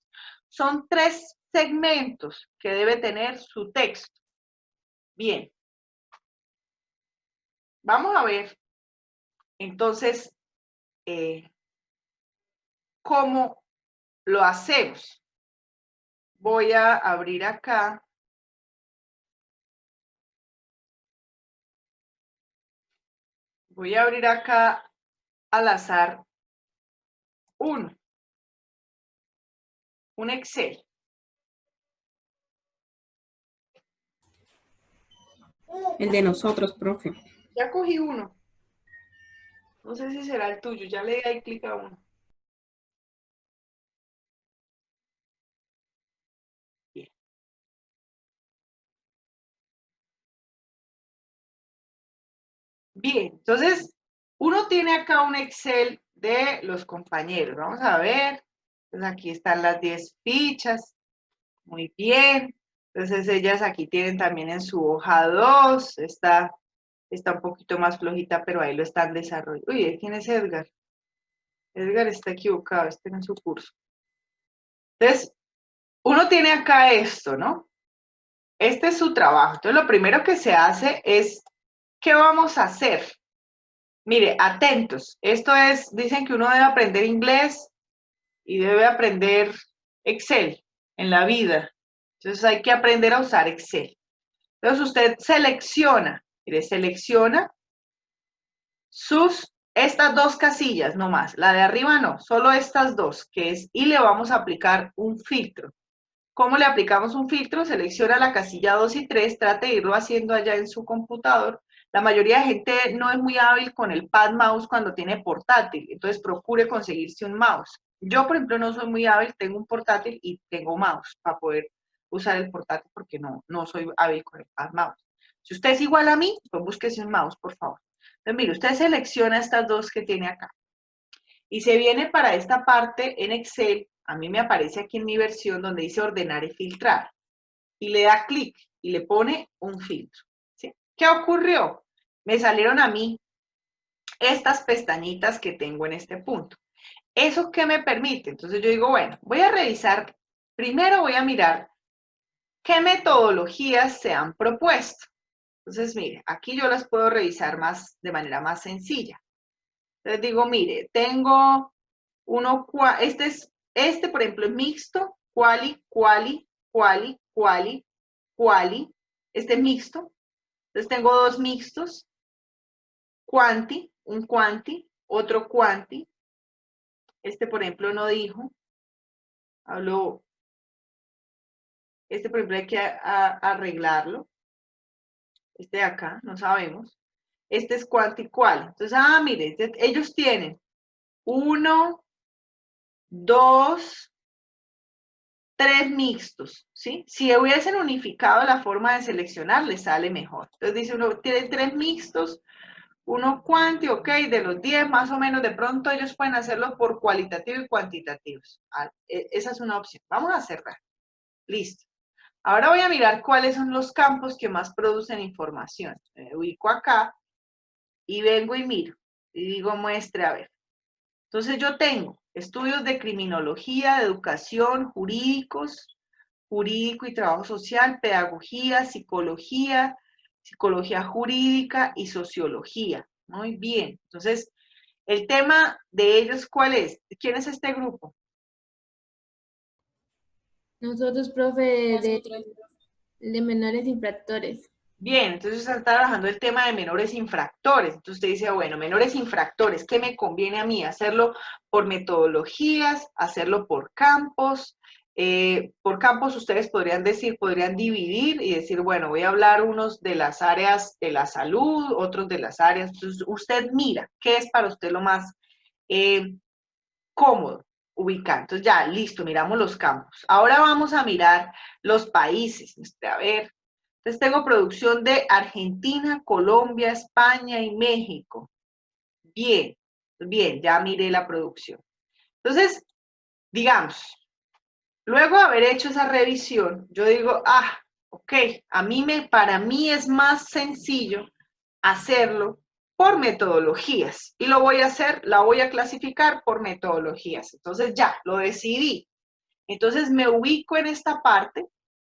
A: Son 3 segmentos que debe tener su texto. Bien. Vamos a ver, entonces, cómo lo hacemos. Voy a abrir acá. Voy a abrir acá al azar un Excel.
H: El de nosotros, profe.
A: Ya cogí uno. No sé si será el tuyo. Ya le di clic a uno. Bien. Bien, entonces, uno tiene acá un Excel de los compañeros. Vamos a ver. Entonces, aquí están las 10 fichas. Muy bien. Entonces, ellas aquí tienen también en su hoja 2. Está un poquito más flojita, pero ahí lo están desarrollando. Uy, ¿quién es Edgar? Edgar está equivocado, este no es su curso. Entonces, uno tiene acá esto, ¿no? Este es su trabajo. Entonces, lo primero que se hace es, ¿qué vamos a hacer? Mire, atentos. Esto es, dicen que uno debe aprender inglés y debe aprender Excel en la vida. Entonces, hay que aprender a usar Excel. Entonces, usted selecciona, mire, selecciona estas dos casillas, no más. La de arriba no, solo estas dos, que es, y le vamos a aplicar un filtro. ¿Cómo le aplicamos un filtro? Selecciona la casilla 2 y 3, trate de irlo haciendo allá en su computador. La mayoría de gente no es muy hábil con el pad mouse cuando tiene portátil, entonces procure conseguirse un mouse. Yo, por ejemplo, no soy muy hábil, tengo un portátil y tengo mouse para poder usar el portátil porque no soy hábil con el pad mouse. Si usted es igual a mí, pues búsquese un mouse, por favor. Entonces, mire, usted selecciona estas dos que tiene acá y se viene para esta parte en Excel. A mí me aparece aquí en mi versión donde dice ordenar y filtrar. Y le da clic y le pone un filtro. ¿Sí? ¿Qué ocurrió? Me salieron a mí estas pestañitas que tengo en este punto. ¿Eso qué me permite? Entonces yo digo, bueno, voy a revisar, primero voy a mirar qué metodologías se han propuesto. Entonces, mire, aquí yo las puedo revisar de manera más sencilla. Entonces digo, mire, tengo este por ejemplo es mixto, quali, quali, quali, quali, quali, este es mixto. Entonces tengo dos mixtos, quanti, un quanti, otro quanti. Este por ejemplo no dijo, habló, este por ejemplo hay que arreglarlo. Este de acá, no sabemos. Este es quanti, quali. Entonces, mire, ellos tienen 1, 2, 3 mixtos, ¿sí? Si hubiesen unificado la forma de seleccionar, les sale mejor. Entonces dice uno, tiene 3 mixtos, uno cuanti, ok, de los 10 más o menos, de pronto ellos pueden hacerlo por cualitativo y cuantitativos. Esa es una opción. Vamos a cerrar. Listo. Ahora voy a mirar cuáles son los campos que más producen información. Me ubico acá y vengo y miro. Y digo, muestre, a ver. Entonces yo tengo estudios de criminología, de educación, jurídico y trabajo social, pedagogía, psicología jurídica y sociología. Muy bien. Entonces, el tema de ellos, ¿cuál es? ¿Quién es este grupo?
G: Nosotros, profe, de menores infractores.
A: Bien, entonces está trabajando el tema de menores infractores. Entonces usted dice, bueno, menores infractores, ¿qué me conviene a mí? ¿Hacerlo por metodologías? ¿Hacerlo por campos? Por campos ustedes podrían dividir y decir, bueno, voy a hablar unos de las áreas de la salud, otros de las áreas. Entonces usted mira, ¿qué es para usted lo más cómodo ubicar? Entonces ya, listo, miramos los campos. Ahora vamos a mirar los países. A ver. Entonces tengo producción de Argentina, Colombia, España y México. Bien, bien, ya miré la producción. Entonces, digamos, luego de haber hecho esa revisión, yo digo, ok, para mí es más sencillo hacerlo por metodologías. Y lo voy a hacer, la voy a clasificar por metodologías. Entonces ya, lo decidí. Entonces me ubico en esta parte.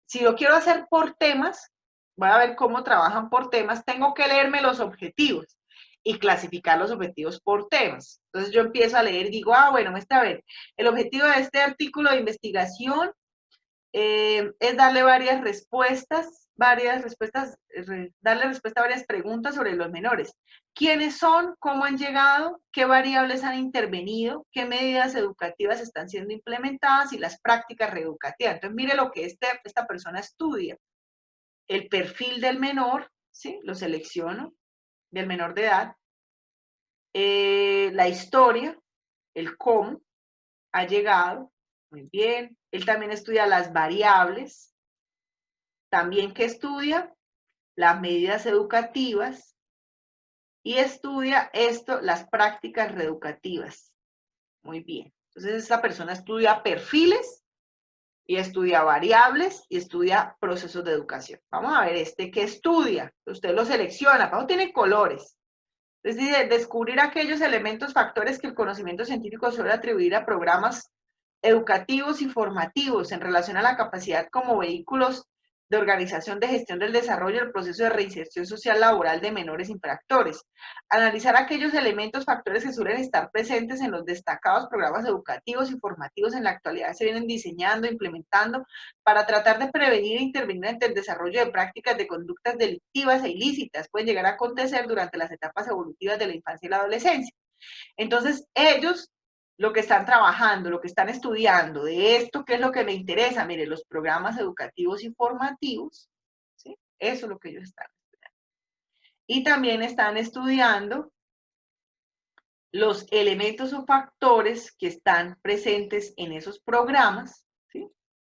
A: Si lo quiero hacer por temas, voy a ver cómo trabajan por temas, tengo que leerme los objetivos y clasificar los objetivos por temas. Entonces yo empiezo a leer y digo, bueno, a ver, el objetivo de este artículo de investigación es darle darle respuesta a varias preguntas sobre los menores. ¿Quiénes son? ¿Cómo han llegado? ¿Qué variables han intervenido? ¿Qué medidas educativas están siendo implementadas? Y las prácticas reeducativas. Entonces, mire lo que esta persona estudia. El perfil del menor, ¿sí? Lo selecciono, del menor de edad. La historia, el cómo ha llegado. Muy bien. Él también estudia las variables. También que estudia las medidas educativas, y estudia esto, las prácticas reeducativas. Muy bien. Entonces esta persona estudia perfiles y estudia variables y estudia procesos de educación. Vamos a ver este que estudia. Usted lo selecciona, abajo tiene colores. Es decir, descubrir aquellos elementos, factores que el conocimiento científico suele atribuir a programas educativos y formativos en relación a la capacidad como vehículos de organización de gestión del desarrollo del proceso de reinserción social laboral de menores infractores. Analizar aquellos elementos, factores que suelen estar presentes en los destacados programas educativos y formativos en la actualidad se vienen diseñando, implementando para tratar de prevenir e intervenir ante el desarrollo de prácticas de conductas delictivas e ilícitas. Pueden llegar a acontecer durante las etapas evolutivas de la infancia y la adolescencia. Entonces, ellos lo que están trabajando, lo que están estudiando de esto, ¿qué es lo que me interesa? Mire, los programas educativos y formativos, ¿sí? Eso es lo que ellos están estudiando. Y también están estudiando los elementos o factores que están presentes en esos programas, ¿sí?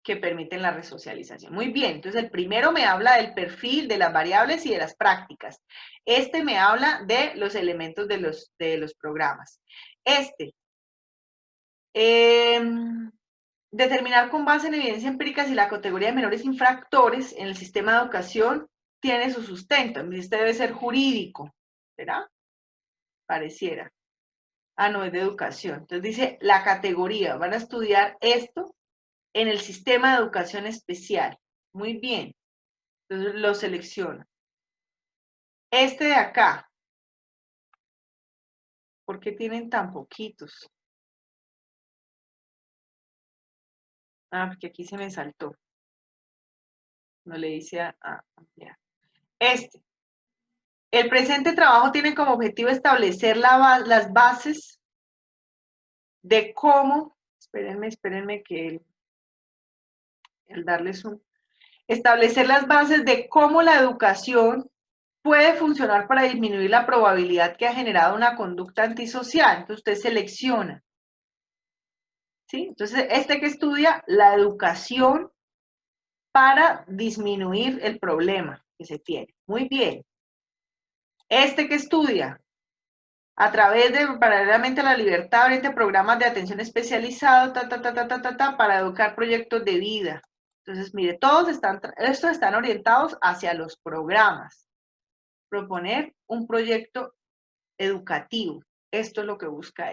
A: Que permiten la resocialización. Muy bien, entonces el primero me habla del perfil, de las variables y de las prácticas. Este me habla de los elementos de los programas. Determinar con base en evidencia empírica si la categoría de menores infractores en el sistema de educación tiene su sustento. Este debe ser jurídico, ¿verdad? Pareciera. Ah, no, es de educación. Entonces dice la categoría. Van a estudiar esto en el sistema de educación especial. Muy bien. Entonces lo selecciono. Este de acá. ¿Por qué tienen tan poquitos? Ah, porque aquí se me saltó. No le hice a ampliar. El presente trabajo tiene como objetivo establecer las bases de cómo, espérenme que el darles establecer las bases de cómo la educación puede funcionar para disminuir la probabilidad que ha generado una conducta antisocial. Entonces usted selecciona. ¿Sí? Entonces, que estudia la educación para disminuir el problema que se tiene. Muy bien. Que estudia a través de paralelamente a la libertad, orienta programas de atención especializado, para educar proyectos de vida. Entonces, mire, estos están orientados hacia los programas. Proponer un proyecto educativo. Esto es lo que busca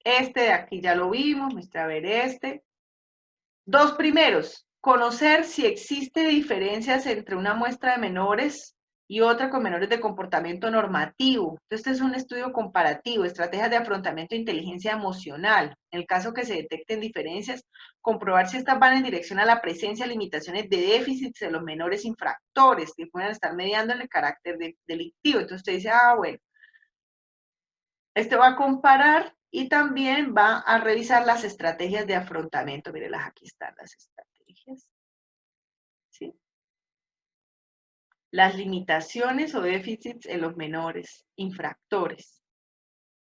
A: de aquí ya lo vimos, muestra a ver Dos primeros, conocer si existe diferencias entre una muestra de menores y otra con menores de comportamiento normativo. Este es un estudio comparativo, estrategias de afrontamiento de inteligencia emocional. En el caso que se detecten diferencias, comprobar si estas van en dirección a la presencia de limitaciones de déficits de los menores infractores que puedan estar mediando en el carácter delictivo. Entonces usted dice, bueno, va a comparar y también va a revisar las estrategias de afrontamiento. Mírenlas, aquí están las estrategias. ¿Sí? Las limitaciones o déficits en los menores infractores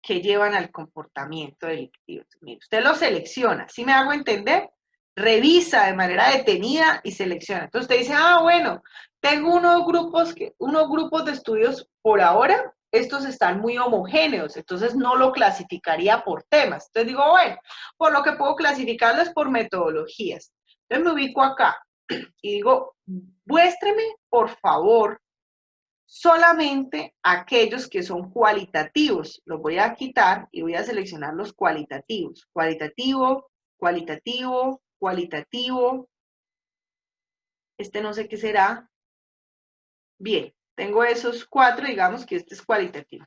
A: que llevan al comportamiento delictivo. Mire, usted lo selecciona, ¿sí me hago entender? Revisa de manera detenida y selecciona. Entonces usted dice, bueno, tengo unos grupos de estudios por ahora, estos están muy homogéneos, entonces no lo clasificaría por temas. Entonces digo, bueno, por lo que puedo clasificarlo es por metodologías. Entonces me ubico acá y digo, muéstreme, por favor, solamente aquellos que son cualitativos. Los voy a quitar y voy a seleccionar los cualitativos. Cualitativo, cualitativo, cualitativo. No sé qué será. Bien, tengo esos 4, digamos que este es cualitativo.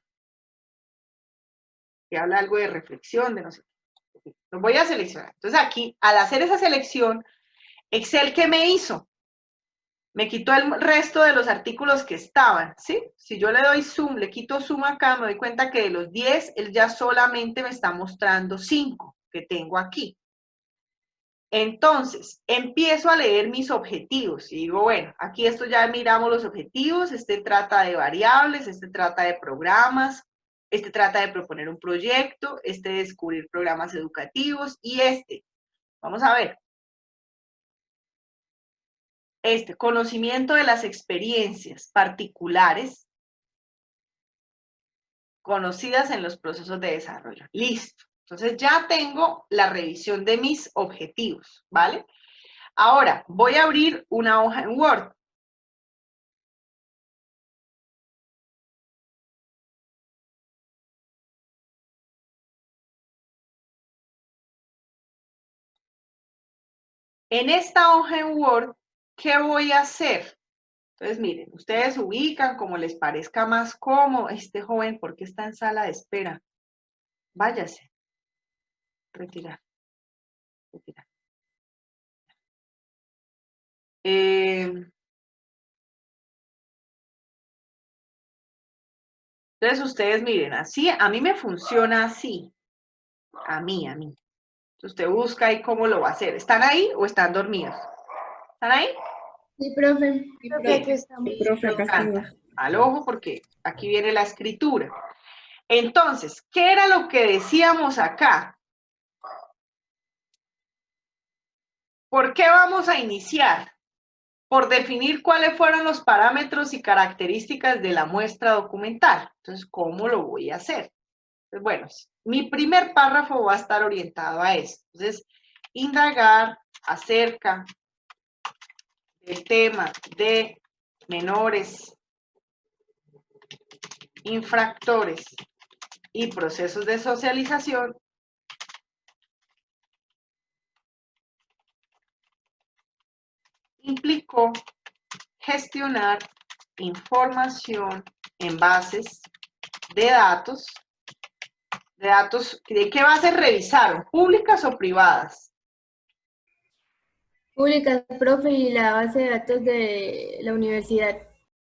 A: Que habla algo de reflexión, de no sé qué. Los voy a seleccionar. Entonces aquí, al hacer esa selección, Excel, ¿qué me hizo? Me quitó el resto de los artículos que estaban, ¿sí? Si yo le doy zoom, le quito zoom acá, me doy cuenta que de los 10, él ya solamente me está mostrando 5 que tengo aquí. Entonces, empiezo a leer mis objetivos y digo, bueno, aquí esto ya miramos los objetivos, trata de variables, trata de programas, trata de proponer un proyecto, de descubrir programas educativos y vamos a ver. Conocimiento de las experiencias particulares conocidas en los procesos de desarrollo. Listo. Entonces ya tengo la revisión de mis objetivos, ¿vale? Ahora voy a abrir una hoja en Word. En esta hoja en Word, ¿qué voy a hacer? Entonces, miren, ustedes ubican como les parezca más cómodo. Este joven, ¿por qué está en sala de espera? Váyase. Retirar. Retirar. Entonces, ustedes miren, así, a mí me funciona así. A mí. Entonces, usted busca ahí cómo lo va a hacer. ¿Están ahí o están dormidos? ¿Están ahí?
G: Sí, profe.
D: Profe, aquí estamos.
H: Profe, acá estamos.
A: Al ojo, porque aquí viene la escritura. Entonces, ¿qué era lo que decíamos acá? ¿Por qué vamos a iniciar? Por definir cuáles fueron los parámetros y características de la muestra documental. Entonces, ¿cómo lo voy a hacer? Pues bueno, mi primer párrafo va a estar orientado a eso. Entonces, indagar acerca del tema de menores infractores y procesos de socialización implicó gestionar información en bases de datos. ¿De qué bases revisaron? ¿Públicas o privadas?
G: Públicas, profe, y la base de datos de la universidad.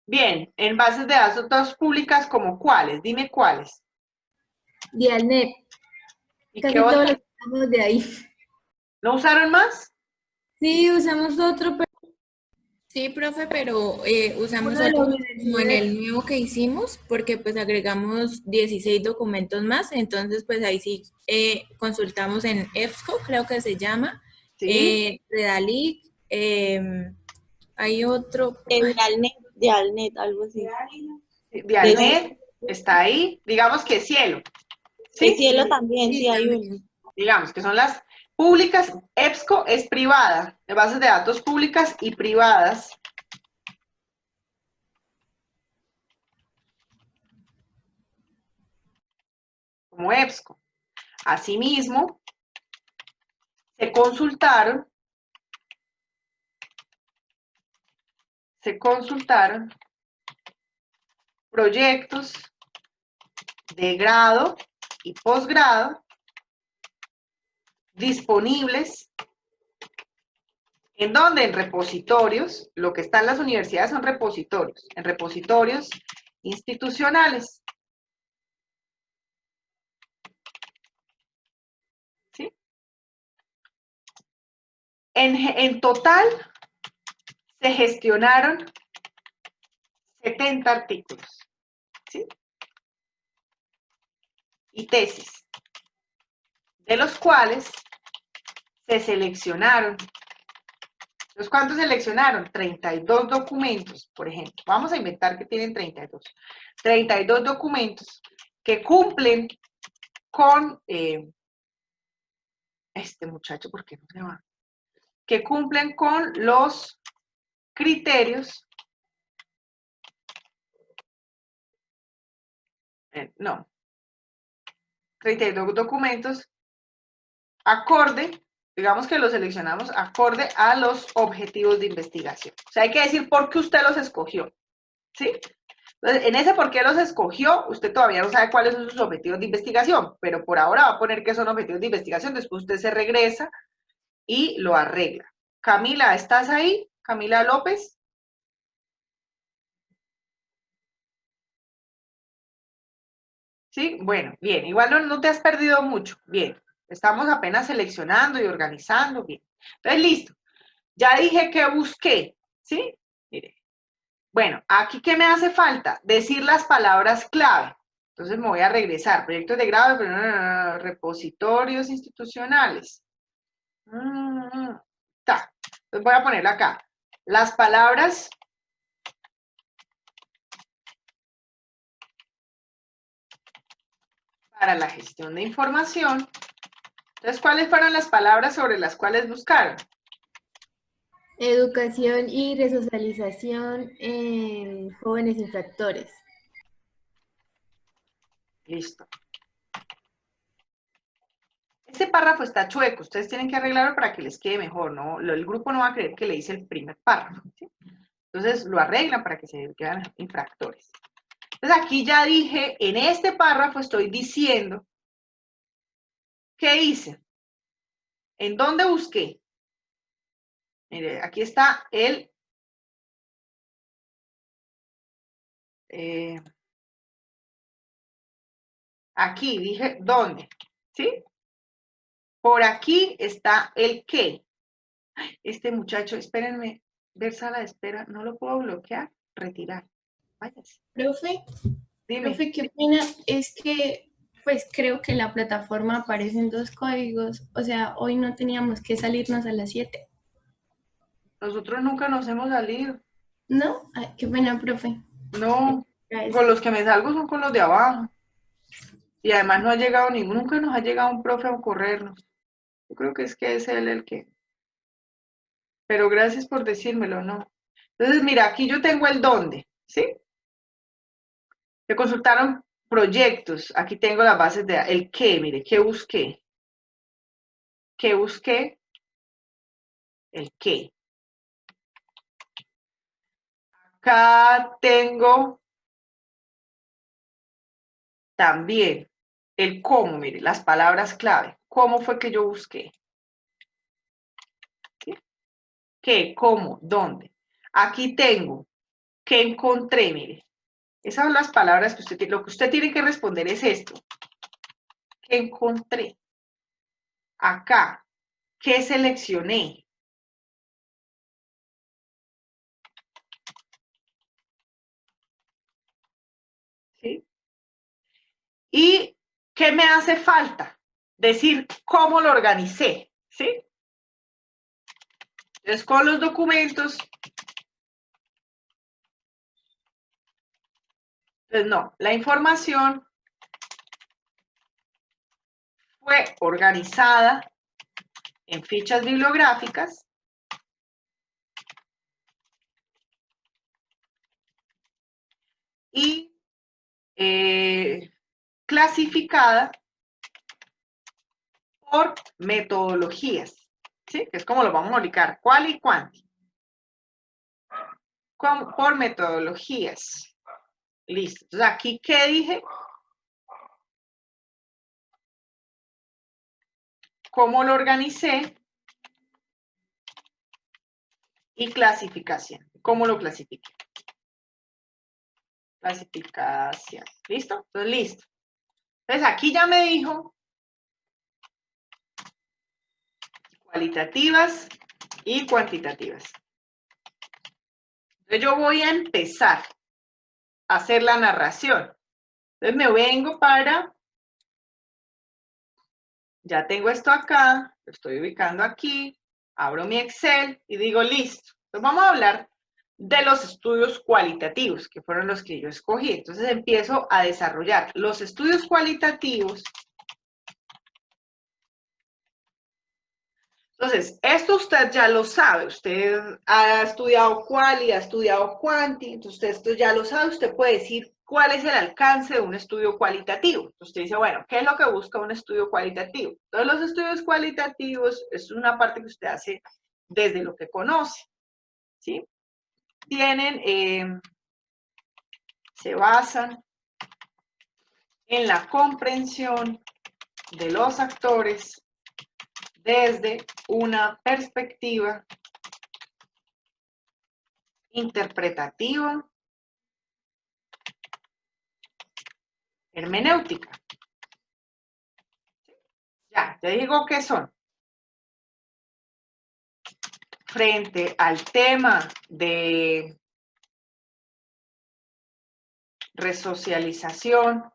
A: Bien, en bases de datos públicas, ¿como cuáles? Dime cuáles.
G: Dialnet.
A: ¿Y
G: Casi
A: qué
G: todos
A: otras?
G: los usamos de ahí.
A: ¿No usaron más?
G: Sí, usamos otro, pero
I: Sí, profe, pero usamos
G: uno de la
I: otro como en
G: universidad.
I: el nuevo que hicimos, porque pues agregamos 16 documentos más, entonces pues ahí sí consultamos en EBSCO, creo que se llama,
A: Sí.
I: Redalic, hay otro,
E: Dialnet, algo así.
A: Dialnet está ahí. Digamos que Cielo.
E: De
A: ¿Sí?
E: Cielo también,
I: sí,
E: sí hay
I: también.
E: uno.
A: Digamos que son las públicas. EBSCO es privada, de bases de datos públicas y privadas. Como EBSCO. Asimismo, se consultaron proyectos de grado y posgrado disponibles. ¿En dónde? En repositorios. Lo que está en las universidades son repositorios. En repositorios institucionales. ¿Sí? En total se gestionaron 70 artículos. ¿Sí? Y tesis. De los cuales se seleccionaron. ¿Los cuántos seleccionaron? 32 documentos, por ejemplo. Vamos a inventar que tienen 32. 32 documentos que cumplen con... este muchacho, ¿por qué no se va? Que cumplen con los criterios... no. 32 documentos acorde, digamos que los seleccionamos acorde a los objetivos de investigación. O sea, hay que decir por qué usted los escogió, ¿sí? Entonces, en ese por qué los escogió, usted todavía no sabe cuáles son sus objetivos de investigación, pero por ahora va a poner que son objetivos de investigación, después usted se regresa y lo arregla. Camila, ¿estás ahí? Camila López. ¿Sí? Bueno, bien, igual no te has perdido mucho, bien. Estamos apenas seleccionando y organizando, bien. Entonces, listo. Ya dije que busqué, ¿sí? Mire. Bueno, aquí ¿qué me hace falta? Decir las palabras clave. Entonces me voy a regresar. Proyectos de grado, repositorios institucionales. Entonces voy a ponerlo acá. Las palabras para la gestión de información. Entonces, ¿cuáles fueron las palabras sobre las cuales buscaron?
G: Educación y resocialización en jóvenes infractores.
A: Listo. Este párrafo está chueco, ustedes tienen que arreglarlo para que les quede mejor, ¿no? El grupo no va a creer que le hice el primer párrafo, ¿sí? Entonces lo arreglan para que se queden infractores. Entonces aquí ya dije, en este párrafo estoy diciendo, ¿qué hice? ¿En dónde busqué? Mire, aquí está el... aquí dije, ¿dónde? ¿Sí? Por aquí está el qué. Este muchacho, espérenme, ver sala de espera, no lo puedo bloquear, retirar. Váyase.
J: Profe,
A: Dime.
J: profe, ¿qué opina? Es que, pues creo que en la plataforma aparecen 2 códigos. O sea, hoy no teníamos que salirnos a las 7.
A: Nosotros nunca nos hemos salido.
J: ¿No? Ay, qué pena, profe.
A: No, con los que me salgo son con los de abajo. Y además no ha llegado ninguno, nunca nos ha llegado un profe a corrernos. Yo creo que es él el que... Pero gracias por decírmelo, ¿no? Entonces, mira, aquí yo tengo el dónde, ¿sí? Me consultaron proyectos. Aquí tengo las bases de... El qué, mire, ¿qué busqué? ¿Qué busqué? El qué. Acá tengo también el cómo, mire, las palabras clave. ¿Cómo fue que yo busqué? ¿Sí? ¿Qué? ¿Cómo? ¿Dónde? Aquí tengo ¿qué encontré? Mire. Esas son las palabras que usted tiene. Lo que usted tiene que responder es esto. ¿Qué encontré? Acá. ¿Qué seleccioné? ¿Sí? ¿Y qué me hace falta? Decir cómo lo organicé. ¿Sí? Entonces, con los documentos. Entonces, no. La información fue organizada en fichas bibliográficas y clasificada por metodologías, ¿sí? Que es como lo vamos a ubicar, cuál y cuánti. Por metodologías. Listo. Entonces, aquí, ¿qué dije? ¿Cómo lo organicé? Y clasificación. ¿Cómo lo clasifiqué? Clasificación. ¿Listo? Entonces, listo. Entonces, aquí ya me dijo cualitativas y cuantitativas. Entonces, yo voy a empezar a hacer la narración. Entonces, me vengo para... Ya tengo esto acá, lo estoy ubicando aquí, abro mi Excel y digo, listo. Entonces, vamos a hablar de los estudios cualitativos, que fueron los que yo escogí. Entonces, empiezo a desarrollar los estudios cualitativos. Entonces, esto usted ya lo sabe, usted ha estudiado quali, ha estudiado quanti, entonces usted esto ya lo sabe, usted puede decir cuál es el alcance de un estudio cualitativo. Entonces usted dice, bueno, ¿qué es lo que busca un estudio cualitativo? Todos los estudios cualitativos es una parte que usted hace desde lo que conoce, ¿sí? Se basan en la comprensión de los actores desde una perspectiva interpretativa, hermenéutica. Ya, te digo qué son. Frente al tema de resocialización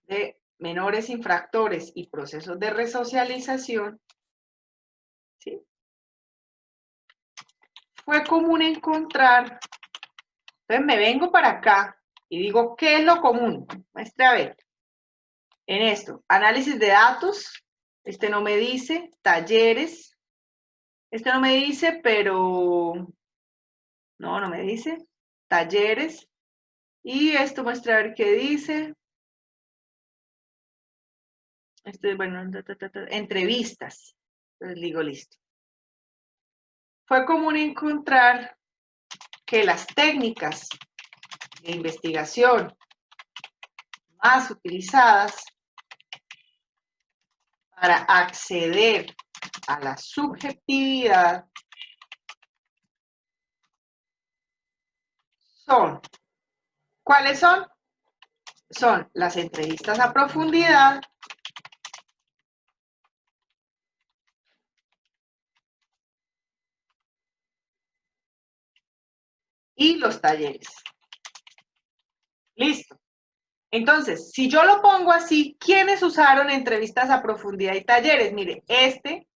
A: de menores infractores y procesos de resocialización, ¿sí? Fue común encontrar, entonces me vengo para acá y digo, ¿qué es lo común? Muestre a ver. En esto, análisis de datos, este no me dice, talleres, este no me dice, pero no me dice, talleres, y esto muestra a ver qué dice, bueno, entrevistas, entonces digo, listo. Fue común encontrar que las técnicas de investigación más utilizadas para acceder a la subjetividad son, ¿cuáles son? Son las entrevistas a profundidad y los talleres. Listo. Entonces, si yo lo pongo así, ¿quiénes usaron entrevistas a profundidad y talleres? Mire, este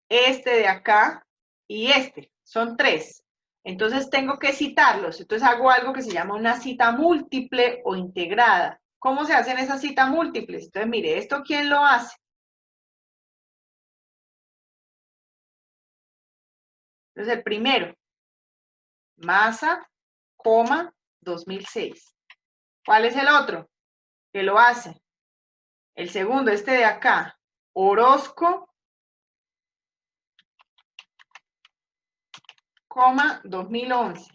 A: de acá y este. Son 3. Entonces tengo que citarlos. Entonces hago algo que se llama una cita múltiple o integrada. ¿Cómo se hacen esas citas múltiples? Entonces, mire, ¿esto quién lo hace? Entonces, el primero, Massa, 2006. ¿Cuál es el otro que lo hace? El segundo, este de acá, Orozco, 2011.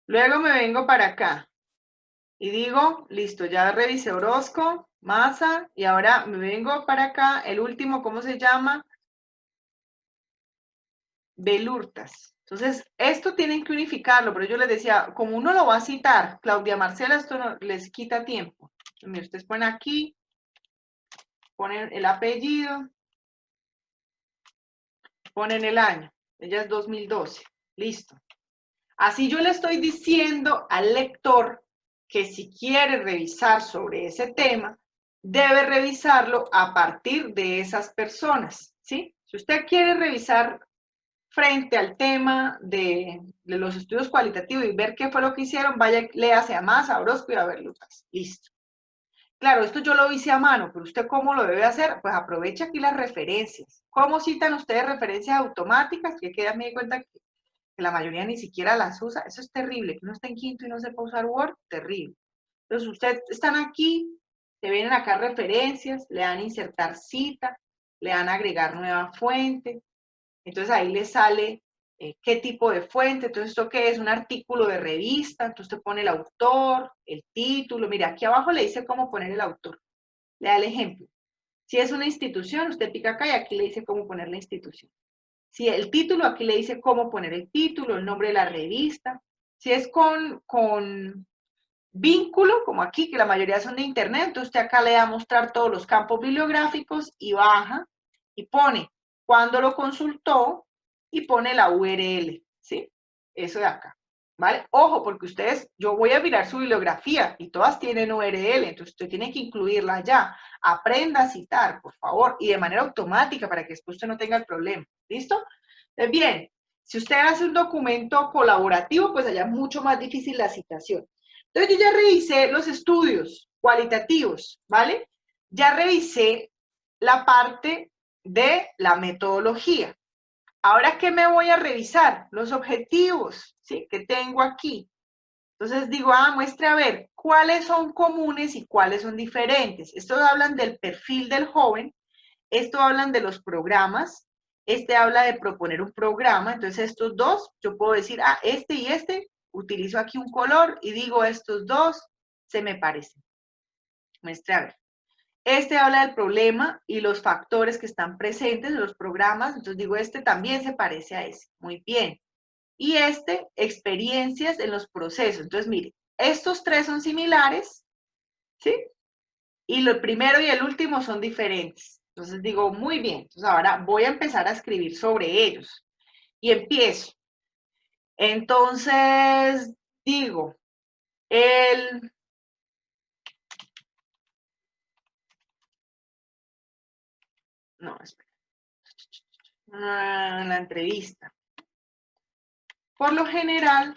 A: Luego me vengo para acá y digo, listo, ya revisé Orozco, Massa, y ahora me vengo para acá, el último, ¿cómo se llama? Belurtas. Entonces, esto tienen que unificarlo, pero yo les decía, como uno lo va a citar, Claudia Marcela, esto no, les quita tiempo. Entonces, ustedes ponen aquí, ponen el apellido, ponen el año, ella es 2012, listo. Así yo le estoy diciendo al lector que si quiere revisar sobre ese tema, debe revisarlo a partir de esas personas, ¿sí? Si usted quiere revisar frente al tema de los estudios cualitativos y ver qué fue lo que hicieron, vaya, léase a Massa, a Orozco y a Berlutas. Listo. Claro, esto yo lo hice a mano, pero ¿usted cómo lo debe hacer? Pues aprovecha aquí las referencias. ¿Cómo citan ustedes referencias automáticas? Que queda me di cuenta que la mayoría ni siquiera las usa. Eso es terrible, que uno está en quinto y no sepa usar Word, terrible. Entonces, ustedes están aquí, se vienen acá referencias, le dan insertar cita, le dan agregar nueva fuente, entonces ahí le sale qué tipo de fuente, entonces esto qué es, un artículo de revista, entonces usted pone el autor, el título, mira, aquí abajo le dice cómo poner el autor, le da el ejemplo. Si es una institución, usted pica acá y aquí le dice cómo poner la institución. Si el título, aquí le dice cómo poner el título, el nombre de la revista. Si es con vínculo, como aquí, que la mayoría son de internet, entonces usted acá le da a mostrar todos los campos bibliográficos y baja y pone cuándo lo consultó y pone la URL, ¿sí? Eso de acá, ¿vale? Ojo, porque ustedes, yo voy a mirar su bibliografía y todas tienen URL, entonces usted tiene que incluirla ya. Aprenda a citar, por favor, y de manera automática para que después usted no tenga el problema, ¿listo? Bien, si usted hace un documento colaborativo, pues allá es mucho más difícil la citación. Entonces yo ya revisé los estudios cualitativos, ¿vale? Ya revisé la parte de la metodología. Ahora, ¿qué me voy a revisar? Los objetivos, ¿sí? Que tengo aquí. Entonces digo, muestre a ver cuáles son comunes y cuáles son diferentes. Estos hablan del perfil del joven, esto hablan de los programas, este habla de proponer un programa, entonces estos dos, yo puedo decir, este y este, utilizo aquí un color y digo, estos dos se me parecen. Muestre a ver. Este habla del problema y los factores que están presentes en los programas, entonces digo, este también se parece a ese. Muy bien. Y este, experiencias en los procesos. Entonces, mire, estos 3 son similares, ¿sí? Y lo primero y el último son diferentes. Entonces digo, muy bien. Entonces ahora voy a empezar a escribir sobre ellos. Y empiezo. Entonces digo, no, espera. La entrevista. Por lo general,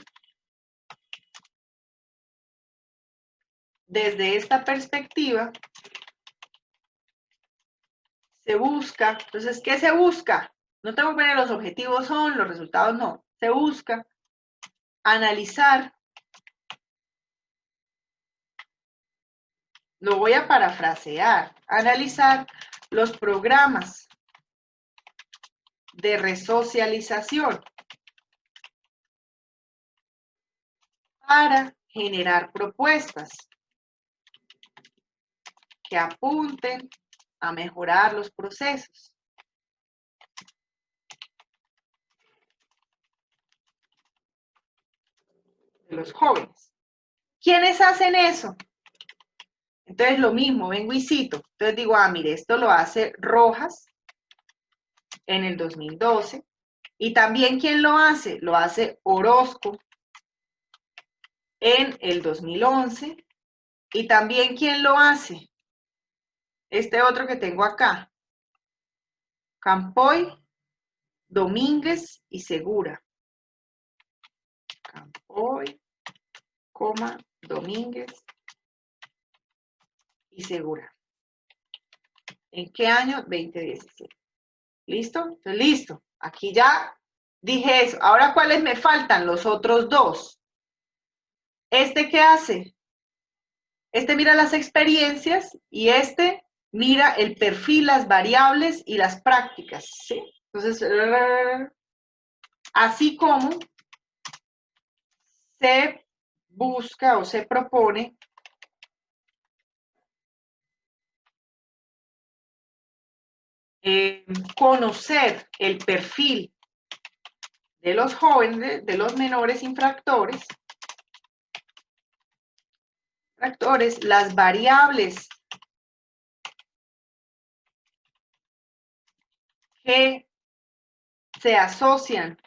A: desde esta perspectiva, se busca, entonces, ¿qué se busca? No tengo que poner los objetivos son, los resultados no. Se busca analizar, lo voy a parafrasear, analizar los programas de resocialización para generar propuestas que apunten a mejorar los procesos. De los jóvenes. ¿Quiénes hacen eso? Entonces lo mismo, vengo y cito. Entonces digo, mire, esto lo hace Rojas en el 2012. Y también, ¿quién lo hace? Lo hace Orozco en el 2011. Y también, ¿quién lo hace? Este otro que tengo acá. Campoy, Domínguez y Segura. Campoy, Domínguez y Segura. ¿En qué año? 2017. ¿Listo? Entonces, listo. Aquí ya dije eso. Ahora, ¿cuáles me faltan? Los otros dos. ¿Este qué hace? Este mira las experiencias y este mira el perfil, las variables y las prácticas. ¿Sí? Entonces, así como se busca o se propone conocer el perfil de los jóvenes, de los menores infractores, las variables que se asocian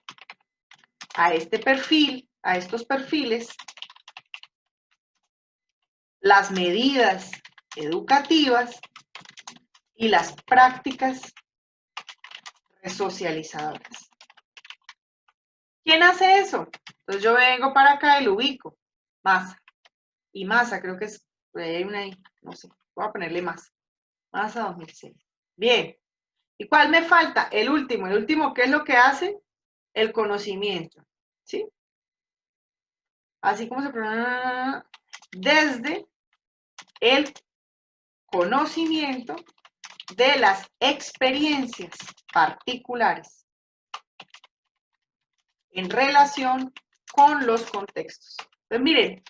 A: a este perfil, a estos perfiles, las medidas educativas y las prácticas resocializadoras. ¿Quién hace eso? Entonces yo vengo para acá y lo ubico. Massa. Y Massa, creo que es, hay una ahí, no sé, voy a ponerle Massa. Massa 2006. Bien. ¿Y cuál me falta? El último. El último, ¿qué es lo que hace? El conocimiento. ¿Sí? Así como se pronuncia desde el conocimiento de las experiencias particulares en relación con los contextos. Entonces, miren,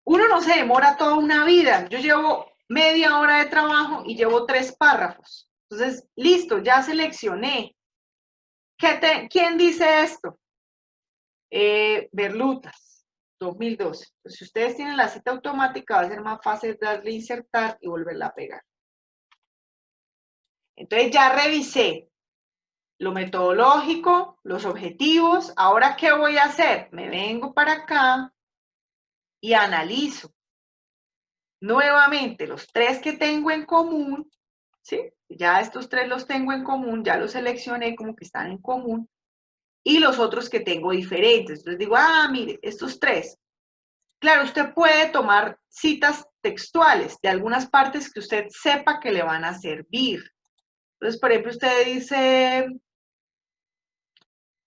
A: uno no se demora toda una vida. Yo llevo media hora de trabajo y llevo 3 párrafos. Entonces, listo, ya seleccioné. ¿Quién dice esto? Berlutas, 2012. Entonces, si ustedes tienen la cita automática, va a ser más fácil darle insertar y volverla a pegar. Entonces, ya revisé lo metodológico, los objetivos. Ahora, ¿qué voy a hacer? Me vengo para acá y analizo nuevamente los 3 que tengo en común, ¿sí? Ya estos 3 los tengo en común, ya los seleccioné como que están en común, y los otros que tengo diferentes. Entonces digo, mire, estos 3. Claro, usted puede tomar citas textuales de algunas partes que usted sepa que le van a servir. Entonces, por ejemplo, usted dice,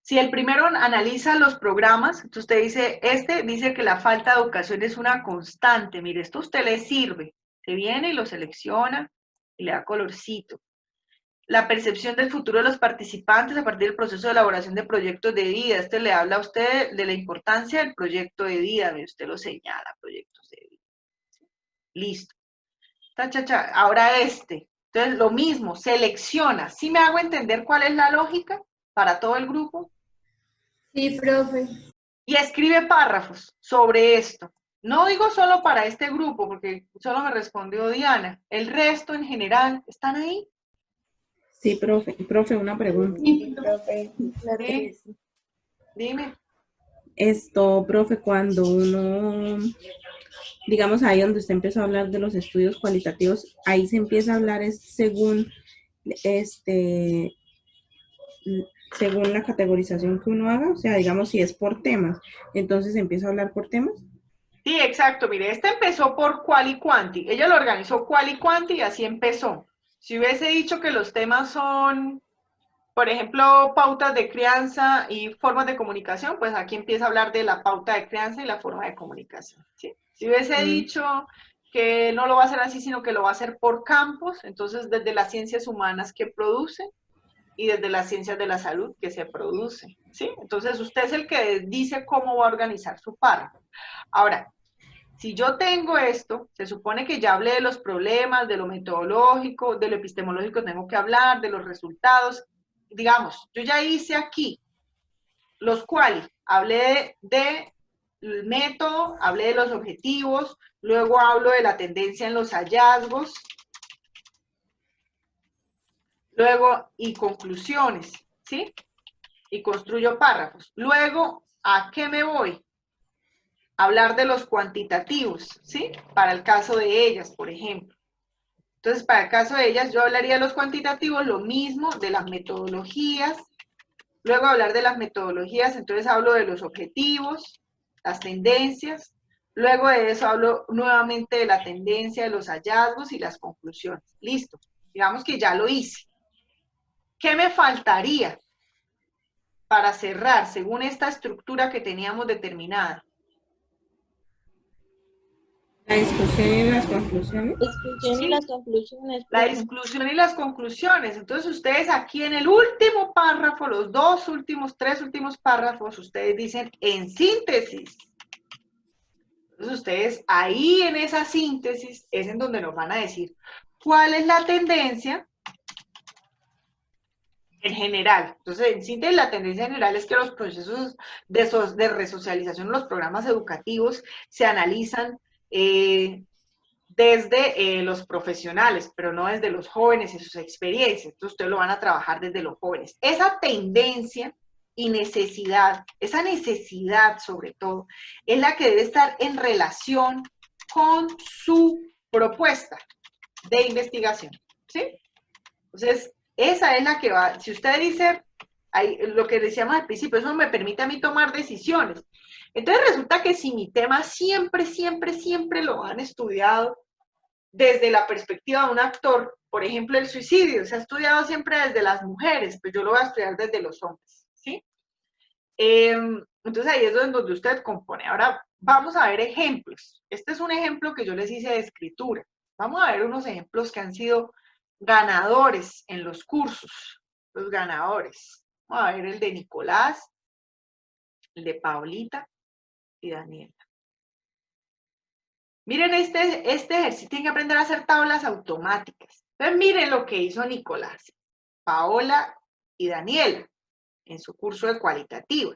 A: si el primero analiza los programas, entonces usted dice, dice que la falta de educación es una constante. Mire, esto a usted le sirve. Se viene y lo selecciona y le da colorcito. La percepción del futuro de los participantes a partir del proceso de elaboración de proyectos de vida. Este le habla a usted de la importancia del proyecto de vida. Mire, usted lo señala, proyectos de vida. Listo. Ahora Entonces, lo mismo, selecciona. ¿Sí me hago entender cuál es la lógica para todo el grupo?
G: Sí, profe.
A: Y escribe párrafos sobre esto. No digo solo para este grupo, porque solo me respondió Diana. El resto en general, ¿están ahí?
H: Sí, profe. Profe, una pregunta.
F: Sí, profe. Claro
A: ¿Sí?
F: que sí.
A: Dime.
H: Profe, cuando uno, digamos ahí donde usted empezó a hablar de los estudios cualitativos, ahí se empieza a hablar según según la categorización que uno haga, o sea, digamos si es por temas, entonces empieza a hablar por temas.
A: Sí, exacto. Mire, este empezó por Quali Quanti. Ella lo organizó Quali Quanti y así empezó. Si hubiese dicho que los temas son, por ejemplo, pautas de crianza y formas de comunicación, pues aquí empieza a hablar de la pauta de crianza y la forma de comunicación, ¿sí? Si hubiese dicho que no lo va a hacer así, sino que lo va a hacer por campos, entonces desde las ciencias humanas que produce y desde las ciencias de la salud que se produce, ¿sí? Entonces usted es el que dice cómo va a organizar su párrafo. Ahora, si yo tengo esto, se supone que ya hablé de los problemas, de lo metodológico, de lo epistemológico tengo que hablar, de los resultados. Digamos, yo ya hice aquí los quali, hablé del método, hablé de los objetivos, luego hablo de la tendencia en los hallazgos, luego y conclusiones, ¿sí? Y construyo párrafos. Luego, ¿a qué me voy? Hablar de los cuantitativos, ¿sí? Para el caso de ellas, por ejemplo. Entonces, para el caso de ellas, yo hablaría de los cuantitativos, lo mismo de las metodologías. Luego hablar de las metodologías, entonces hablo de los objetivos, las tendencias. Luego de eso hablo nuevamente de la tendencia, de los hallazgos y las conclusiones. Listo. Digamos que ya lo hice. ¿Qué me faltaría para cerrar según esta estructura que teníamos determinada?
H: La discusión y las conclusiones.
E: Discusión y las conclusiones.
A: La
E: profe.
A: discusión y las conclusiones. Entonces ustedes aquí en el último párrafo, los tres últimos párrafos, ustedes dicen en síntesis. Entonces ustedes ahí en esa síntesis es en donde nos van a decir cuál es la tendencia en general. Entonces en síntesis la tendencia general es que los procesos de resocialización en los programas educativos se analizan desde los profesionales, pero no desde los jóvenes y sus experiencias. Entonces ustedes lo van a trabajar desde los jóvenes. Esa tendencia y necesidad, esa necesidad sobre todo, es la que debe estar en relación con su propuesta de investigación, ¿sí? Entonces, esa es la que va, si usted dice, lo que decíamos al principio, eso me permite a mí tomar decisiones. Entonces resulta que si mi tema siempre lo han estudiado desde la perspectiva de un actor, por ejemplo, el suicidio, se ha estudiado siempre desde las mujeres, pues yo lo voy a estudiar desde los hombres, ¿sí? Entonces ahí es donde usted compone. Ahora vamos a ver ejemplos. Este es un ejemplo que yo les hice de escritura. Vamos a ver unos ejemplos que han sido ganadores en los cursos, los ganadores. Vamos a ver el de Nicolás, el de Paulita y Daniela. Miren este ejercicio, tienen que aprender a hacer tablas automáticas. Entonces miren lo que hizo Nicolás, Paola y Daniela en su curso de cualitativa.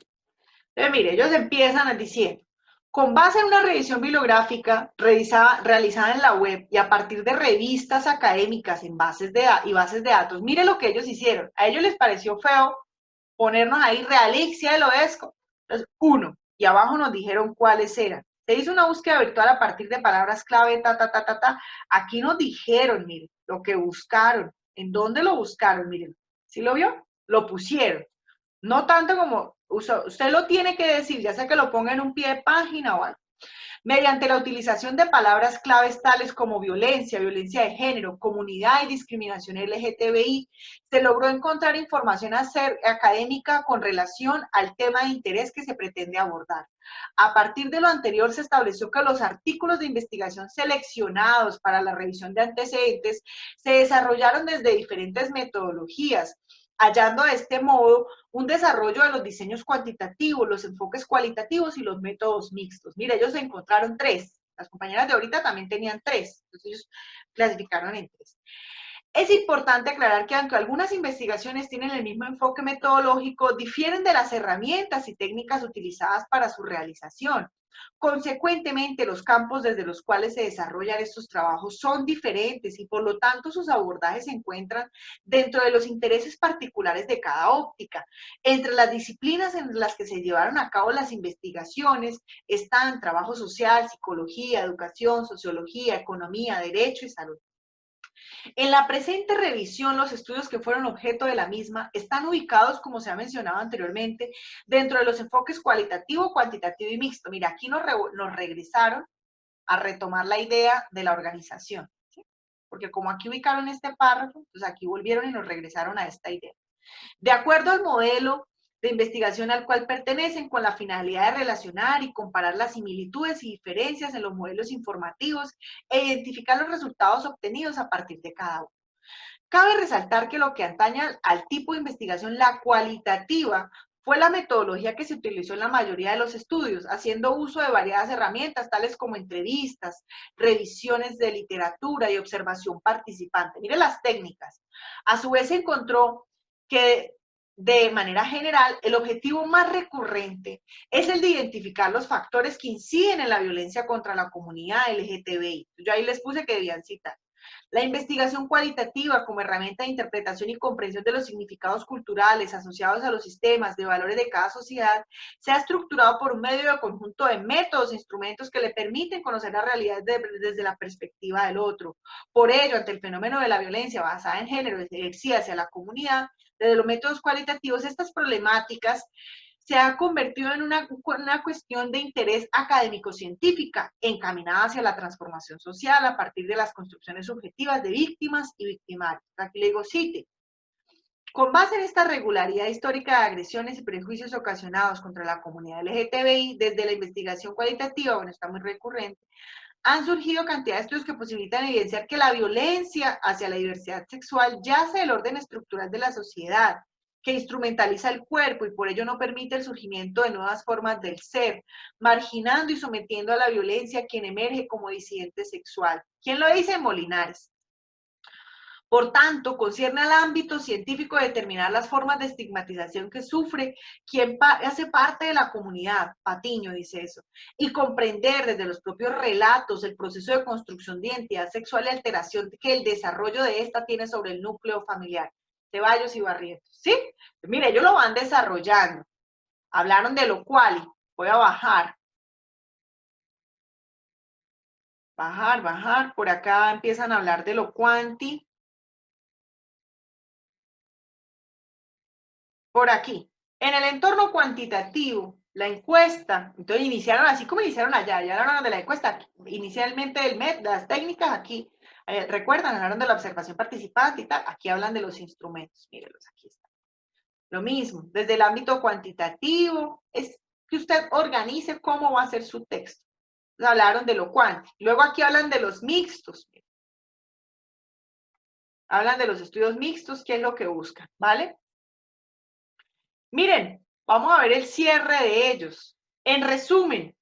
A: Entonces mire, ellos empiezan diciendo, con base en una revisión bibliográfica realizada en la web y a partir de revistas académicas y bases de datos, mire lo que ellos hicieron. A ellos les pareció feo ponernos ahí Realixia del Oesco. Entonces, 1, y abajo nos dijeron cuáles eran. Se hizo una búsqueda virtual a partir de palabras clave, Aquí nos dijeron, miren, lo que buscaron. ¿En dónde lo buscaron? Miren, ¿sí lo vio? Lo pusieron. No tanto como, usted lo tiene que decir, ya sea que lo ponga en un pie de página o algo. Mediante la utilización de palabras claves tales como violencia, violencia de género, comunidad y discriminación LGTBI, se logró encontrar información académica con relación al tema de interés que se pretende abordar. A partir de lo anterior, se estableció que los artículos de investigación seleccionados para la revisión de antecedentes se desarrollaron desde diferentes metodologías, hallando de este modo un desarrollo de los diseños cuantitativos, los enfoques cualitativos y los métodos mixtos. Mira, ellos encontraron 3. Las compañeras de ahorita también tenían 3. Entonces ellos clasificaron en 3. Es importante aclarar que aunque algunas investigaciones tienen el mismo enfoque metodológico, difieren de las herramientas y técnicas utilizadas para su realización. Consecuentemente, los campos desde los cuales se desarrollan estos trabajos son diferentes y por lo tanto sus abordajes se encuentran dentro de los intereses particulares de cada óptica. Entre las disciplinas en las que se llevaron a cabo las investigaciones están trabajo social, psicología, educación, sociología, economía, derecho y salud. En la presente revisión, los estudios que fueron objeto de la misma están ubicados, como se ha mencionado anteriormente, dentro de los enfoques cualitativo, cuantitativo y mixto. Mira, aquí nos regresaron a retomar la idea de la organización, ¿sí? Porque como aquí ubicaron este párrafo, pues aquí volvieron y nos regresaron a esta idea. De acuerdo al modelo de investigación al cual pertenecen, con la finalidad de relacionar y comparar las similitudes y diferencias en los modelos informativos e identificar los resultados obtenidos a partir de cada uno. Cabe resaltar que lo que atañe al tipo de investigación, la cualitativa, fue la metodología que se utilizó en la mayoría de los estudios, haciendo uso de variadas herramientas, tales como entrevistas, revisiones de literatura y observación participante. Mire las técnicas. A su vez se encontró que de manera general, el objetivo más recurrente es el de identificar los factores que inciden en la violencia contra la comunidad LGTBI. Yo ahí les puse que debían citar. La investigación cualitativa como herramienta de interpretación y comprensión de los significados culturales asociados a los sistemas de valores de cada sociedad se ha estructurado por un medio de conjunto de métodos e instrumentos que le permiten conocer la realidad desde la perspectiva del otro. Por ello, ante el fenómeno de la violencia basada en género ejercida hacia la comunidad, desde los métodos cualitativos, estas problemáticas se ha convertido en una cuestión de interés académico-científica, encaminada hacia la transformación social a partir de las construcciones subjetivas de víctimas y victimarios. Aquí le digo, cite. Con base en esta regularidad histórica de agresiones y prejuicios ocasionados contra la comunidad LGTBI, desde la investigación cualitativa, bueno, está muy recurrente, han surgido cantidad de estudios que posibilitan evidenciar que la violencia hacia la diversidad sexual yace del orden estructural de la sociedad, que instrumentaliza el cuerpo y por ello no permite el surgimiento de nuevas formas del ser, marginando y sometiendo a la violencia a quien emerge como disidente sexual. ¿Quién lo dice? Molinares. Por tanto, concierne al ámbito científico determinar las formas de estigmatización que sufre quien hace parte de la comunidad, Patiño dice eso, y comprender desde los propios relatos el proceso de construcción de identidad sexual y alteración que el desarrollo de esta tiene sobre el núcleo familiar. Ceballos y Barrientos, ¿sí? Mire, ellos lo van desarrollando. Hablaron de lo cual, voy a bajar. Bajar, por acá empiezan a hablar de lo cuanti. Por aquí, en el entorno cuantitativo, la encuesta, entonces iniciaron así como iniciaron allá, ya hablaron de la encuesta, inicialmente del MED, de las técnicas, aquí, recuerdan, hablaron de la observación participante y tal, aquí hablan de los instrumentos, mírenlos, aquí están. Lo mismo, desde el ámbito cuantitativo, es que usted organice cómo va a ser su texto. Hablaron de lo cuanti, luego aquí hablan de los mixtos, hablan de los estudios mixtos, qué es lo que buscan, ¿vale? Miren, vamos a ver el cierre de ellos. En resumen,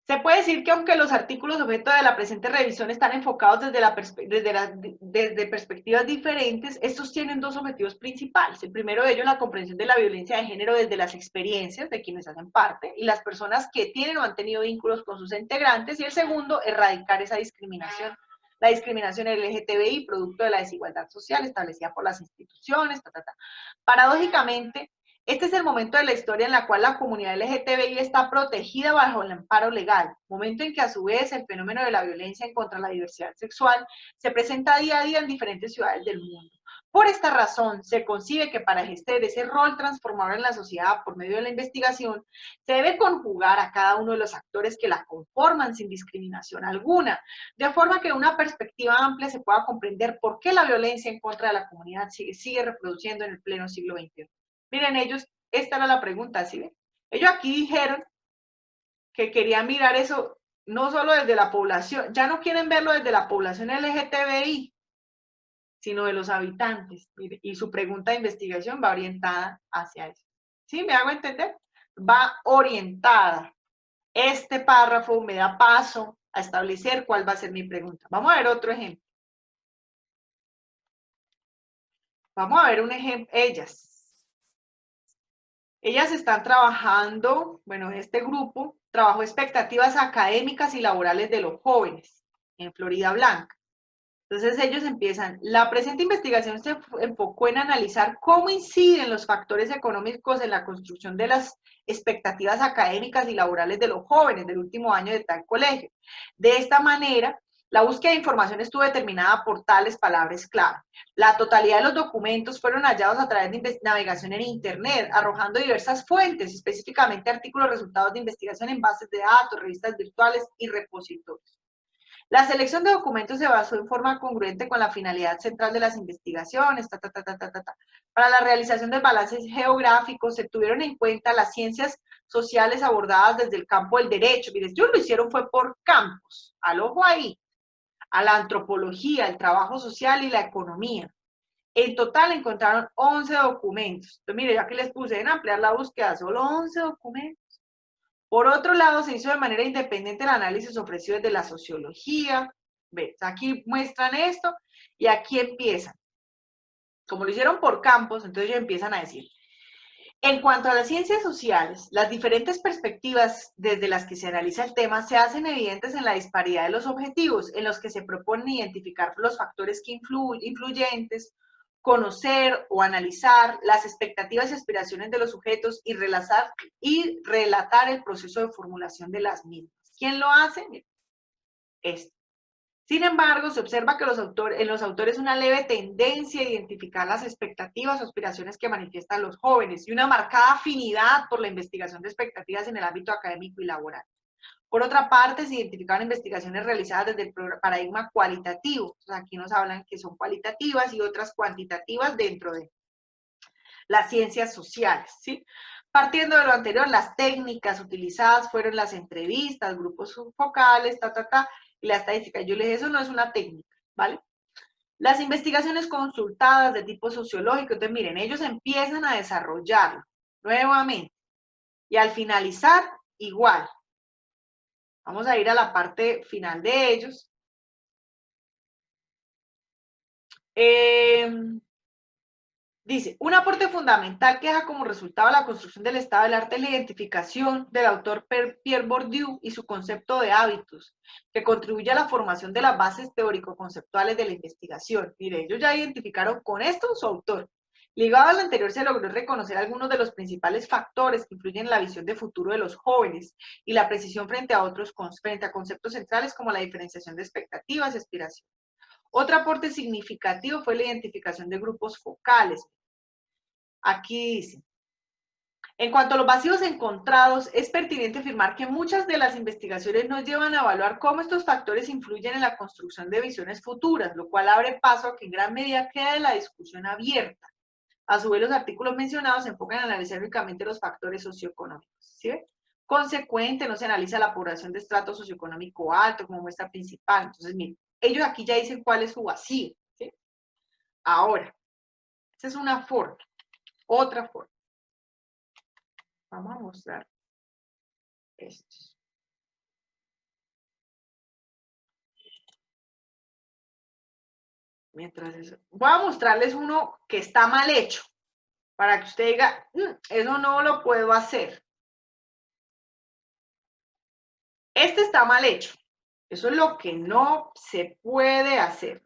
A: se puede decir que aunque los artículos objeto de la presente revisión están enfocados desde perspectivas diferentes, estos tienen dos objetivos principales. El primero de ellos, la comprensión de la violencia de género desde las experiencias de quienes hacen parte y las personas que tienen o han tenido vínculos con sus integrantes. Y el segundo, erradicar esa discriminación. La discriminación LGTBI, producto de la desigualdad social establecida por las instituciones, Paradójicamente, este es el momento de la historia en la cual la comunidad LGTBI está protegida bajo el amparo legal, momento en que a su vez el fenómeno de la violencia en contra de la diversidad sexual se presenta día a día en diferentes ciudades del mundo. Por esta razón, se concibe que para ejercer ese rol transformador en la sociedad por medio de la investigación, se debe conjugar a cada uno de los actores que la conforman sin discriminación alguna, de forma que en una perspectiva amplia se pueda comprender por qué la violencia en contra de la comunidad sigue reproduciendo en el pleno siglo XXI. Miren, ellos, esta era la pregunta, ¿sí ven? Ellos aquí dijeron que querían mirar eso no solo desde la población, ya no quieren verlo desde la población LGTBI, sino de los habitantes. Y su pregunta de investigación va orientada hacia eso. ¿Sí? ¿Me hago entender? Va orientada. Este párrafo me da paso a establecer cuál va a ser mi pregunta. Vamos a ver otro ejemplo. Vamos a ver un ejemplo. Ellas están trabajando, bueno, este grupo trabajó expectativas académicas y laborales de los jóvenes en Florida Blanca. Entonces ellos empiezan, la presente investigación se enfocó en analizar cómo inciden los factores económicos en la construcción de las expectativas académicas y laborales de los jóvenes del último año de tal colegio. De esta manera, La búsqueda de información estuvo determinada por tales palabras clave. La totalidad de los documentos fueron hallados a través de navegación en Internet, arrojando diversas fuentes, específicamente artículos resultados de investigación en bases de datos, revistas virtuales y repositorios. La selección de documentos se basó en forma congruente con la finalidad central de las investigaciones. Para la realización del balance geográfico se tuvieron en cuenta las ciencias sociales abordadas desde el campo del derecho. Miren, ellos lo hicieron fue por campos, al ojo ahí, a la antropología, el trabajo social y la economía. En total encontraron 11 documentos. Entonces, mire, ya que les puse en ampliar la búsqueda, solo 11 documentos. Por otro lado, se hizo de manera independiente el análisis ofrecido desde la sociología. ¿Ves? Aquí muestran esto y aquí empiezan. Como lo hicieron por campos, entonces ellos empiezan a decir, en cuanto a las ciencias sociales, las diferentes perspectivas desde las que se analiza el tema se hacen evidentes en la disparidad de los objetivos, en los que se proponen identificar los factores que influyentes, conocer o analizar las expectativas y aspiraciones de los sujetos y relatar el proceso de formulación de las mismas. ¿Quién lo hace? Esto. Sin embargo, se observa que en los autores una leve tendencia a identificar las expectativas o aspiraciones que manifiestan los jóvenes y una marcada afinidad por la investigación de expectativas en el ámbito académico y laboral. Por otra parte, se identificaron investigaciones realizadas desde el paradigma cualitativo. O sea, aquí nos hablan que son cualitativas y otras cuantitativas dentro de las ciencias sociales, ¿sí? Partiendo de lo anterior, las técnicas utilizadas fueron las entrevistas, grupos focales, y la estadística. Yo les dije, eso no es una técnica, ¿vale? Las investigaciones consultadas de tipo sociológico, entonces miren, ellos empiezan a desarrollarlo nuevamente y al finalizar, igual. Vamos a ir a la parte final de ellos. Dice, un aporte fundamental que deja como resultado la construcción del estado del arte es la identificación del autor Pierre Bourdieu y su concepto de hábitos, que contribuye a la formación de las bases teórico-conceptuales de la investigación. Mire, ellos ya identificaron con esto su autor. Ligado al anterior se logró reconocer algunos de los principales factores que influyen en la visión de futuro de los jóvenes y la precisión frente a conceptos centrales como la diferenciación de expectativas y aspiraciones. Otro aporte significativo fue la identificación de grupos focales. Aquí dice, en cuanto a los vacíos encontrados, es pertinente afirmar que muchas de las investigaciones nos llevan a evaluar cómo estos factores influyen en la construcción de visiones futuras, lo cual abre paso a que en gran medida quede la discusión abierta. A su vez, los artículos mencionados se enfocan en analizar únicamente los factores socioeconómicos. ¿Sí? Consecuente, no se analiza la población de estrato socioeconómico alto como muestra principal. Entonces, miren, ellos aquí ya dicen cuál es su vacío. ¿Sí? Ahora, esa es una forma. Otra forma. Vamos a mostrar estos. Mientras eso. Voy a mostrarles uno que está mal hecho. Para que usted diga, eso no lo puedo hacer. Este está mal hecho. Eso es lo que no se puede hacer.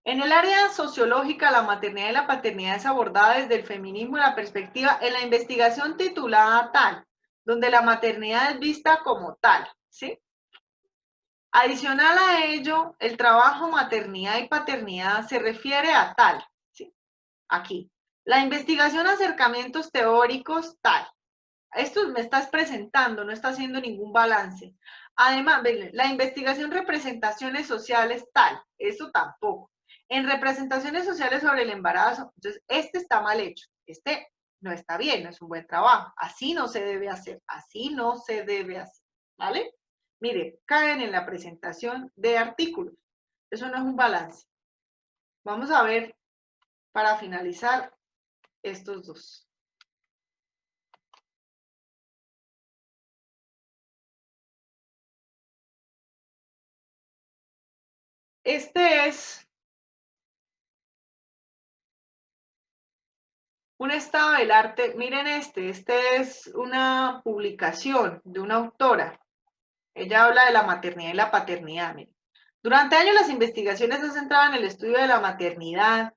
A: En el área sociológica, la maternidad y la paternidad es abordada desde el feminismo y la perspectiva en la investigación titulada tal, donde la maternidad es vista como tal, ¿sí? Adicional a ello, el trabajo maternidad y paternidad se refiere a tal, ¿sí? Aquí. La investigación, acercamientos teóricos, tal. Esto me estás presentando, no está haciendo ningún balance. Además, la investigación representaciones sociales, tal. Eso tampoco. En representaciones sociales sobre el embarazo, entonces este está mal hecho. Este no está bien, no es un buen trabajo. Así no se debe hacer, así no se debe hacer, ¿vale? Mire, caen en la presentación de artículos. Eso no es un balance. Vamos a ver, para finalizar, estos dos. Este es un estado del arte. Miren este es una publicación de una autora. Ella habla de la maternidad y la paternidad. Miren. Durante años las investigaciones se centraban en el estudio de la maternidad,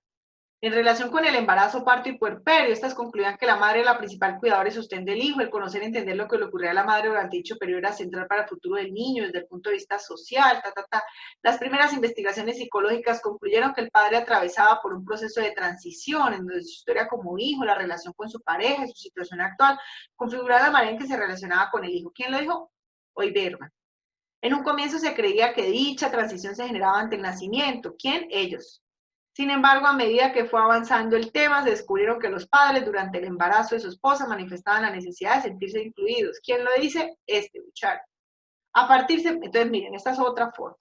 A: En relación con el embarazo, parto y puerperio, estas concluían que la madre era la principal cuidadora y sostén del hijo. El conocer y entender lo que le ocurría a la madre durante dicho periodo era central para el futuro del niño desde el punto de vista social. Las primeras investigaciones psicológicas concluyeron que el padre atravesaba por un proceso de transición en donde su historia como hijo, la relación con su pareja y su situación actual configuraba la manera en que se relacionaba con el hijo. ¿Quién lo dijo? Oiberman. En un comienzo se creía que dicha transición se generaba ante el nacimiento. ¿Quién? Ellos. Sin embargo, a medida que fue avanzando el tema, se descubrieron que los padres durante el embarazo de su esposa manifestaban la necesidad de sentirse incluidos. ¿Quién lo dice? Buchard. Entonces miren, esta es otra forma.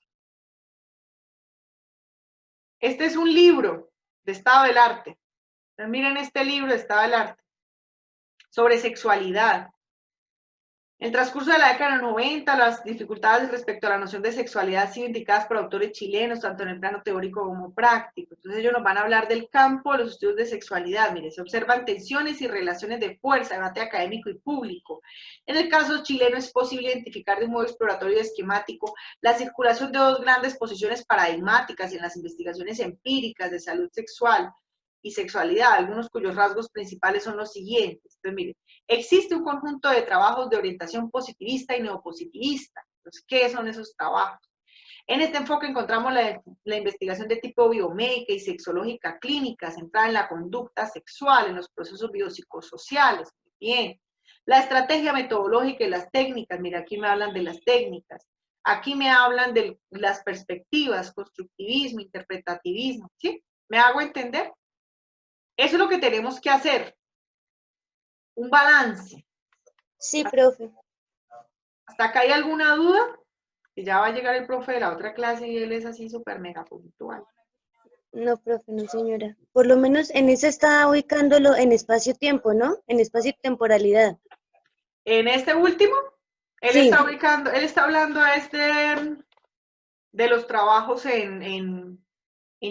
A: Este es un libro de estado del arte. Entonces miren este libro de estado del arte sobre sexualidad. En el transcurso de la década de los 90, las dificultades respecto a la noción de sexualidad han sido indicadas por autores chilenos, tanto en el plano teórico como práctico. Entonces ellos nos van a hablar del campo de los estudios de sexualidad. Mire, se observan tensiones y relaciones de fuerza, debate académico y público. En el caso chileno es posible identificar de un modo exploratorio y esquemático la circulación de dos grandes posiciones paradigmáticas en las investigaciones empíricas de salud sexual y sexualidad, algunos cuyos rasgos principales son los siguientes. Entonces, miren, existe un conjunto de trabajos de orientación positivista y neopositivista. Entonces, ¿qué son esos trabajos? En este enfoque encontramos la investigación de tipo biomédica y sexológica clínica, centrada en la conducta sexual, en los procesos biopsicosociales. Bien. La estrategia metodológica y las técnicas, mira, aquí me hablan de las técnicas. Aquí me hablan de las perspectivas, constructivismo, interpretativismo, ¿sí? ¿Me hago entender? Eso es lo que tenemos que hacer. Un balance.
D: Sí, profe.
A: ¿Hasta acá hay alguna duda? Que ya va a llegar el profe de la otra clase y él es así súper mega puntual.
D: No, profe, no, señora. Por lo menos en ese está ubicándolo en espacio-tiempo, ¿no? En espacio-temporalidad.
A: En este último, él
D: Sí.
A: está ubicando, él está hablando de los trabajos en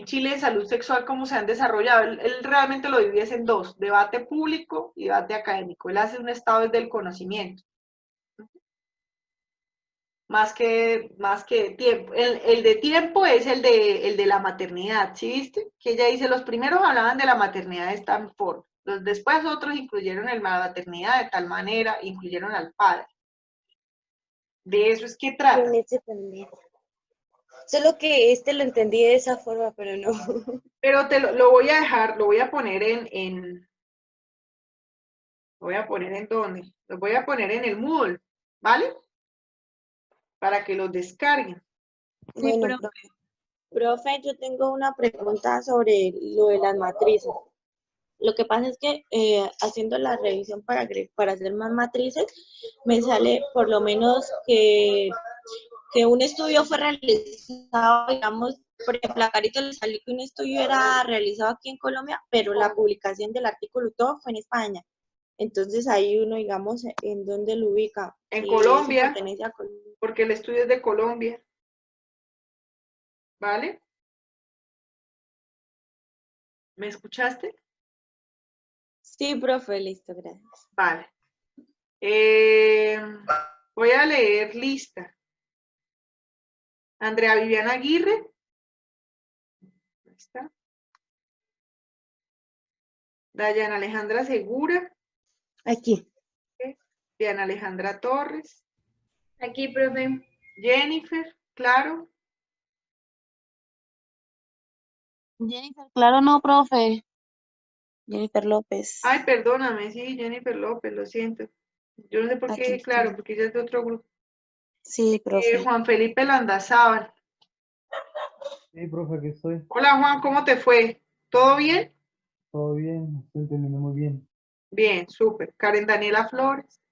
A: Chile en salud sexual, cómo se han desarrollado. Él realmente lo divide en dos, debate público y debate académico. Él hace un estado del conocimiento. Más que tiempo. El de tiempo es el de la maternidad, ¿sí viste? Que ella dice, los primeros hablaban de la maternidad de esta forma. Después otros incluyeron la maternidad de tal manera, incluyeron al padre. De eso es que trata.
D: En ese también. Solo que lo entendí de esa forma, pero no.
A: Pero lo voy a dejar, lo voy a poner lo voy a poner en dónde? Lo voy a poner en el Moodle, ¿vale? Para que los descarguen.
D: Sí, bueno, profe, yo tengo una pregunta sobre lo de las matrices. Lo que pasa es que haciendo la revisión para hacer más matrices, me sale por lo menos que un estudio fue realizado, digamos, por ejemplo, a Carito le salió que un estudio era realizado aquí en Colombia, pero la publicación del artículo y todo fue en España. Entonces ahí uno, digamos, ¿en dónde lo ubica?
A: En Colombia,
D: Colombia,
A: porque el estudio es de Colombia. ¿Vale? ¿Me escuchaste?
D: Sí, profe, listo, gracias.
A: Vale. Voy a leer lista. Andrea Viviana Aguirre. Ahí está. Dayana Alejandra Segura.
D: Aquí.
A: Diana Alejandra Torres.
G: Aquí, profe.
A: Jennifer, claro.
E: Jennifer, claro, no, profe. Jennifer López.
A: Ay, perdóname, sí, Jennifer López, lo siento. Yo no sé por qué, claro, porque ella es de otro grupo.
E: Sí, profe.
A: Juan Felipe Landazábal.
K: Sí, profe, aquí estoy.
A: Hola, Juan, ¿cómo te fue? ¿Todo bien?
K: Todo bien, estoy entendiendo muy bien.
A: Bien, súper. Karen Daniela Flores.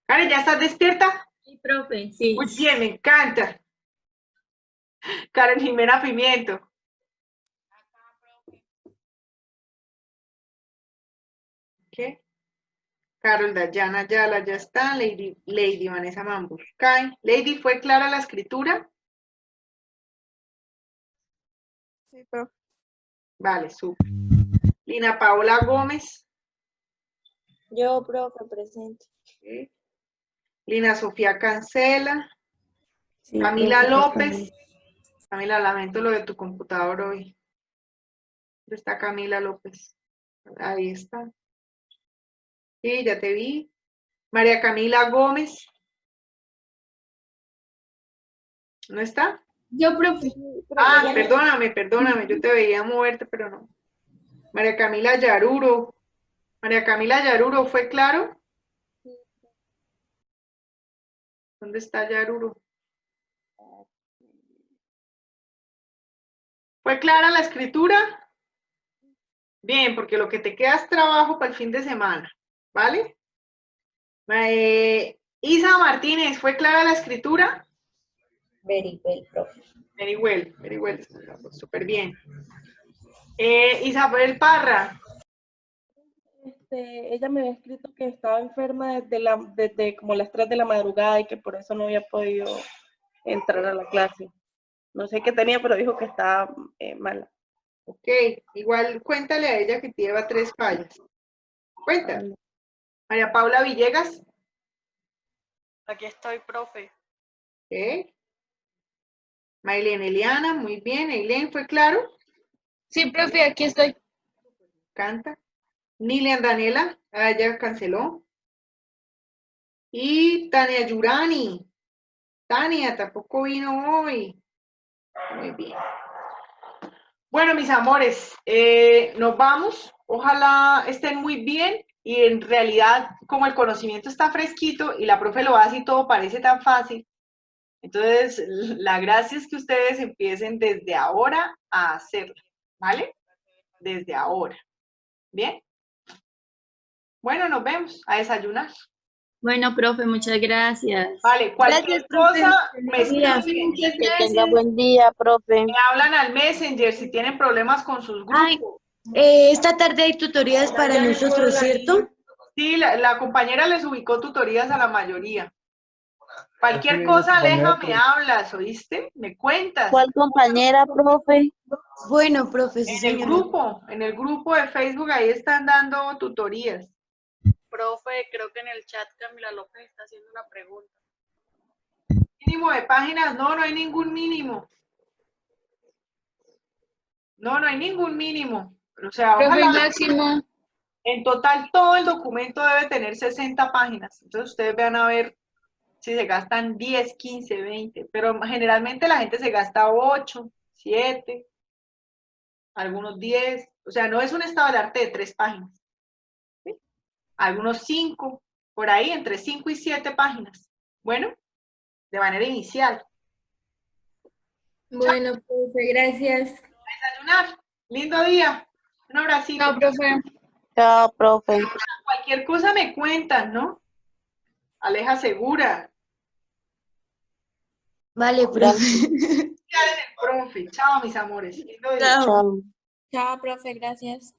A: Karen, ¿ya estás despierta?
G: Sí, profe, sí.
A: Muy bien, me encanta. Karen Jimena Pimiento. ¿Qué? Carol Dayana Ayala, ya está. Lady Vanessa Mamburkay. Lady, ¿fue clara la escritura?
B: Sí, profe.
A: Vale, súper. Lina Paola Gómez.
D: Yo, profe, presente.
A: Okay. Lina Sofía Cancela.
H: Sí,
A: Camila
H: profe,
A: López. Camila, lamento lo de tu computador hoy. ¿Dónde está Camila López? Ahí está. Sí, ya te vi. María Camila Gómez. ¿No está?
J: Yo, profe.
A: Ah, perdóname, yo te veía moverte, pero no. María Camila Yaruro. María Camila Yaruro, ¿fue claro? ¿Dónde está Yaruro? ¿Fue clara la escritura? Bien, porque lo que te queda es trabajo para el fin de semana, ¿vale? Isa Martínez, ¿fue clara la escritura?
F: Very well, profe.
A: Very well, súper bien. Isabel Parra.
L: Ella me había escrito que estaba enferma desde como las 3 de la madrugada y que por eso no había podido entrar a la clase. No sé qué tenía, pero dijo que estaba mala.
A: Ok, igual cuéntale a ella que lleva 3 fallas. Cuéntale. María Paula Villegas.
L: Aquí estoy, profe.
A: Ok. Maylene Eliana, muy bien. Eileen, ¿fue claro?
C: Sí, profe, aquí estoy.
A: Canta. Nilian Daniela, ya canceló. Y Tania Yurani. Tania tampoco vino hoy. Muy bien. Bueno, mis amores, nos vamos. Ojalá estén muy bien y en realidad, como el conocimiento está fresquito y la profe lo hace y todo parece tan fácil, entonces la gracia es que ustedes empiecen desde ahora a hacerlo, ¿vale? Desde ahora. ¿Bien? Bueno, nos vemos. A desayunar.
G: Bueno, profe, muchas gracias.
A: Vale, cualquier cosa me escriben.
E: Que tenga buen día, profe.
A: Me hablan al Messenger si tienen problemas con sus grupos.
D: Ay, esta tarde hay tutorías para nosotros, ¿cierto?
A: Sí, la compañera les ubicó tutorías a la mayoría. Cualquier
K: Sí,
A: cosa,
K: compañera,
A: Aleja, me hablas, ¿oíste? Me cuentas.
E: ¿Cuál compañera, profe?
D: Bueno, profe, sí,
A: En el grupo de Facebook, ahí están dando tutorías.
L: Profe, creo que en el chat Camila López está haciendo una pregunta.
A: Mínimo de páginas, no hay ningún mínimo. No hay ningún mínimo. O sea,
C: Profe,
A: ojalá.
C: máximo.
A: En total, todo el documento debe tener 60 páginas. Entonces, ustedes van a ver si se gastan 10, 15, 20. Pero generalmente la gente se gasta 8, 7, algunos 10. O sea, no es un estado del arte de 3 páginas. ¿Sí? Algunos 5, por ahí, entre 5 y 7 páginas. Bueno, de manera inicial.
G: Bueno, profe, gracias.
A: Desayunar. Lindo día. Un abracito.
C: Chao, profe.
E: Chao, profe.
A: Cualquier cosa me cuentan, ¿no? Aleja segura.
D: Vale, profe.
A: Profe. Chao, mis amores. Lindo día.
D: Chao.
I: Chao, profe, gracias.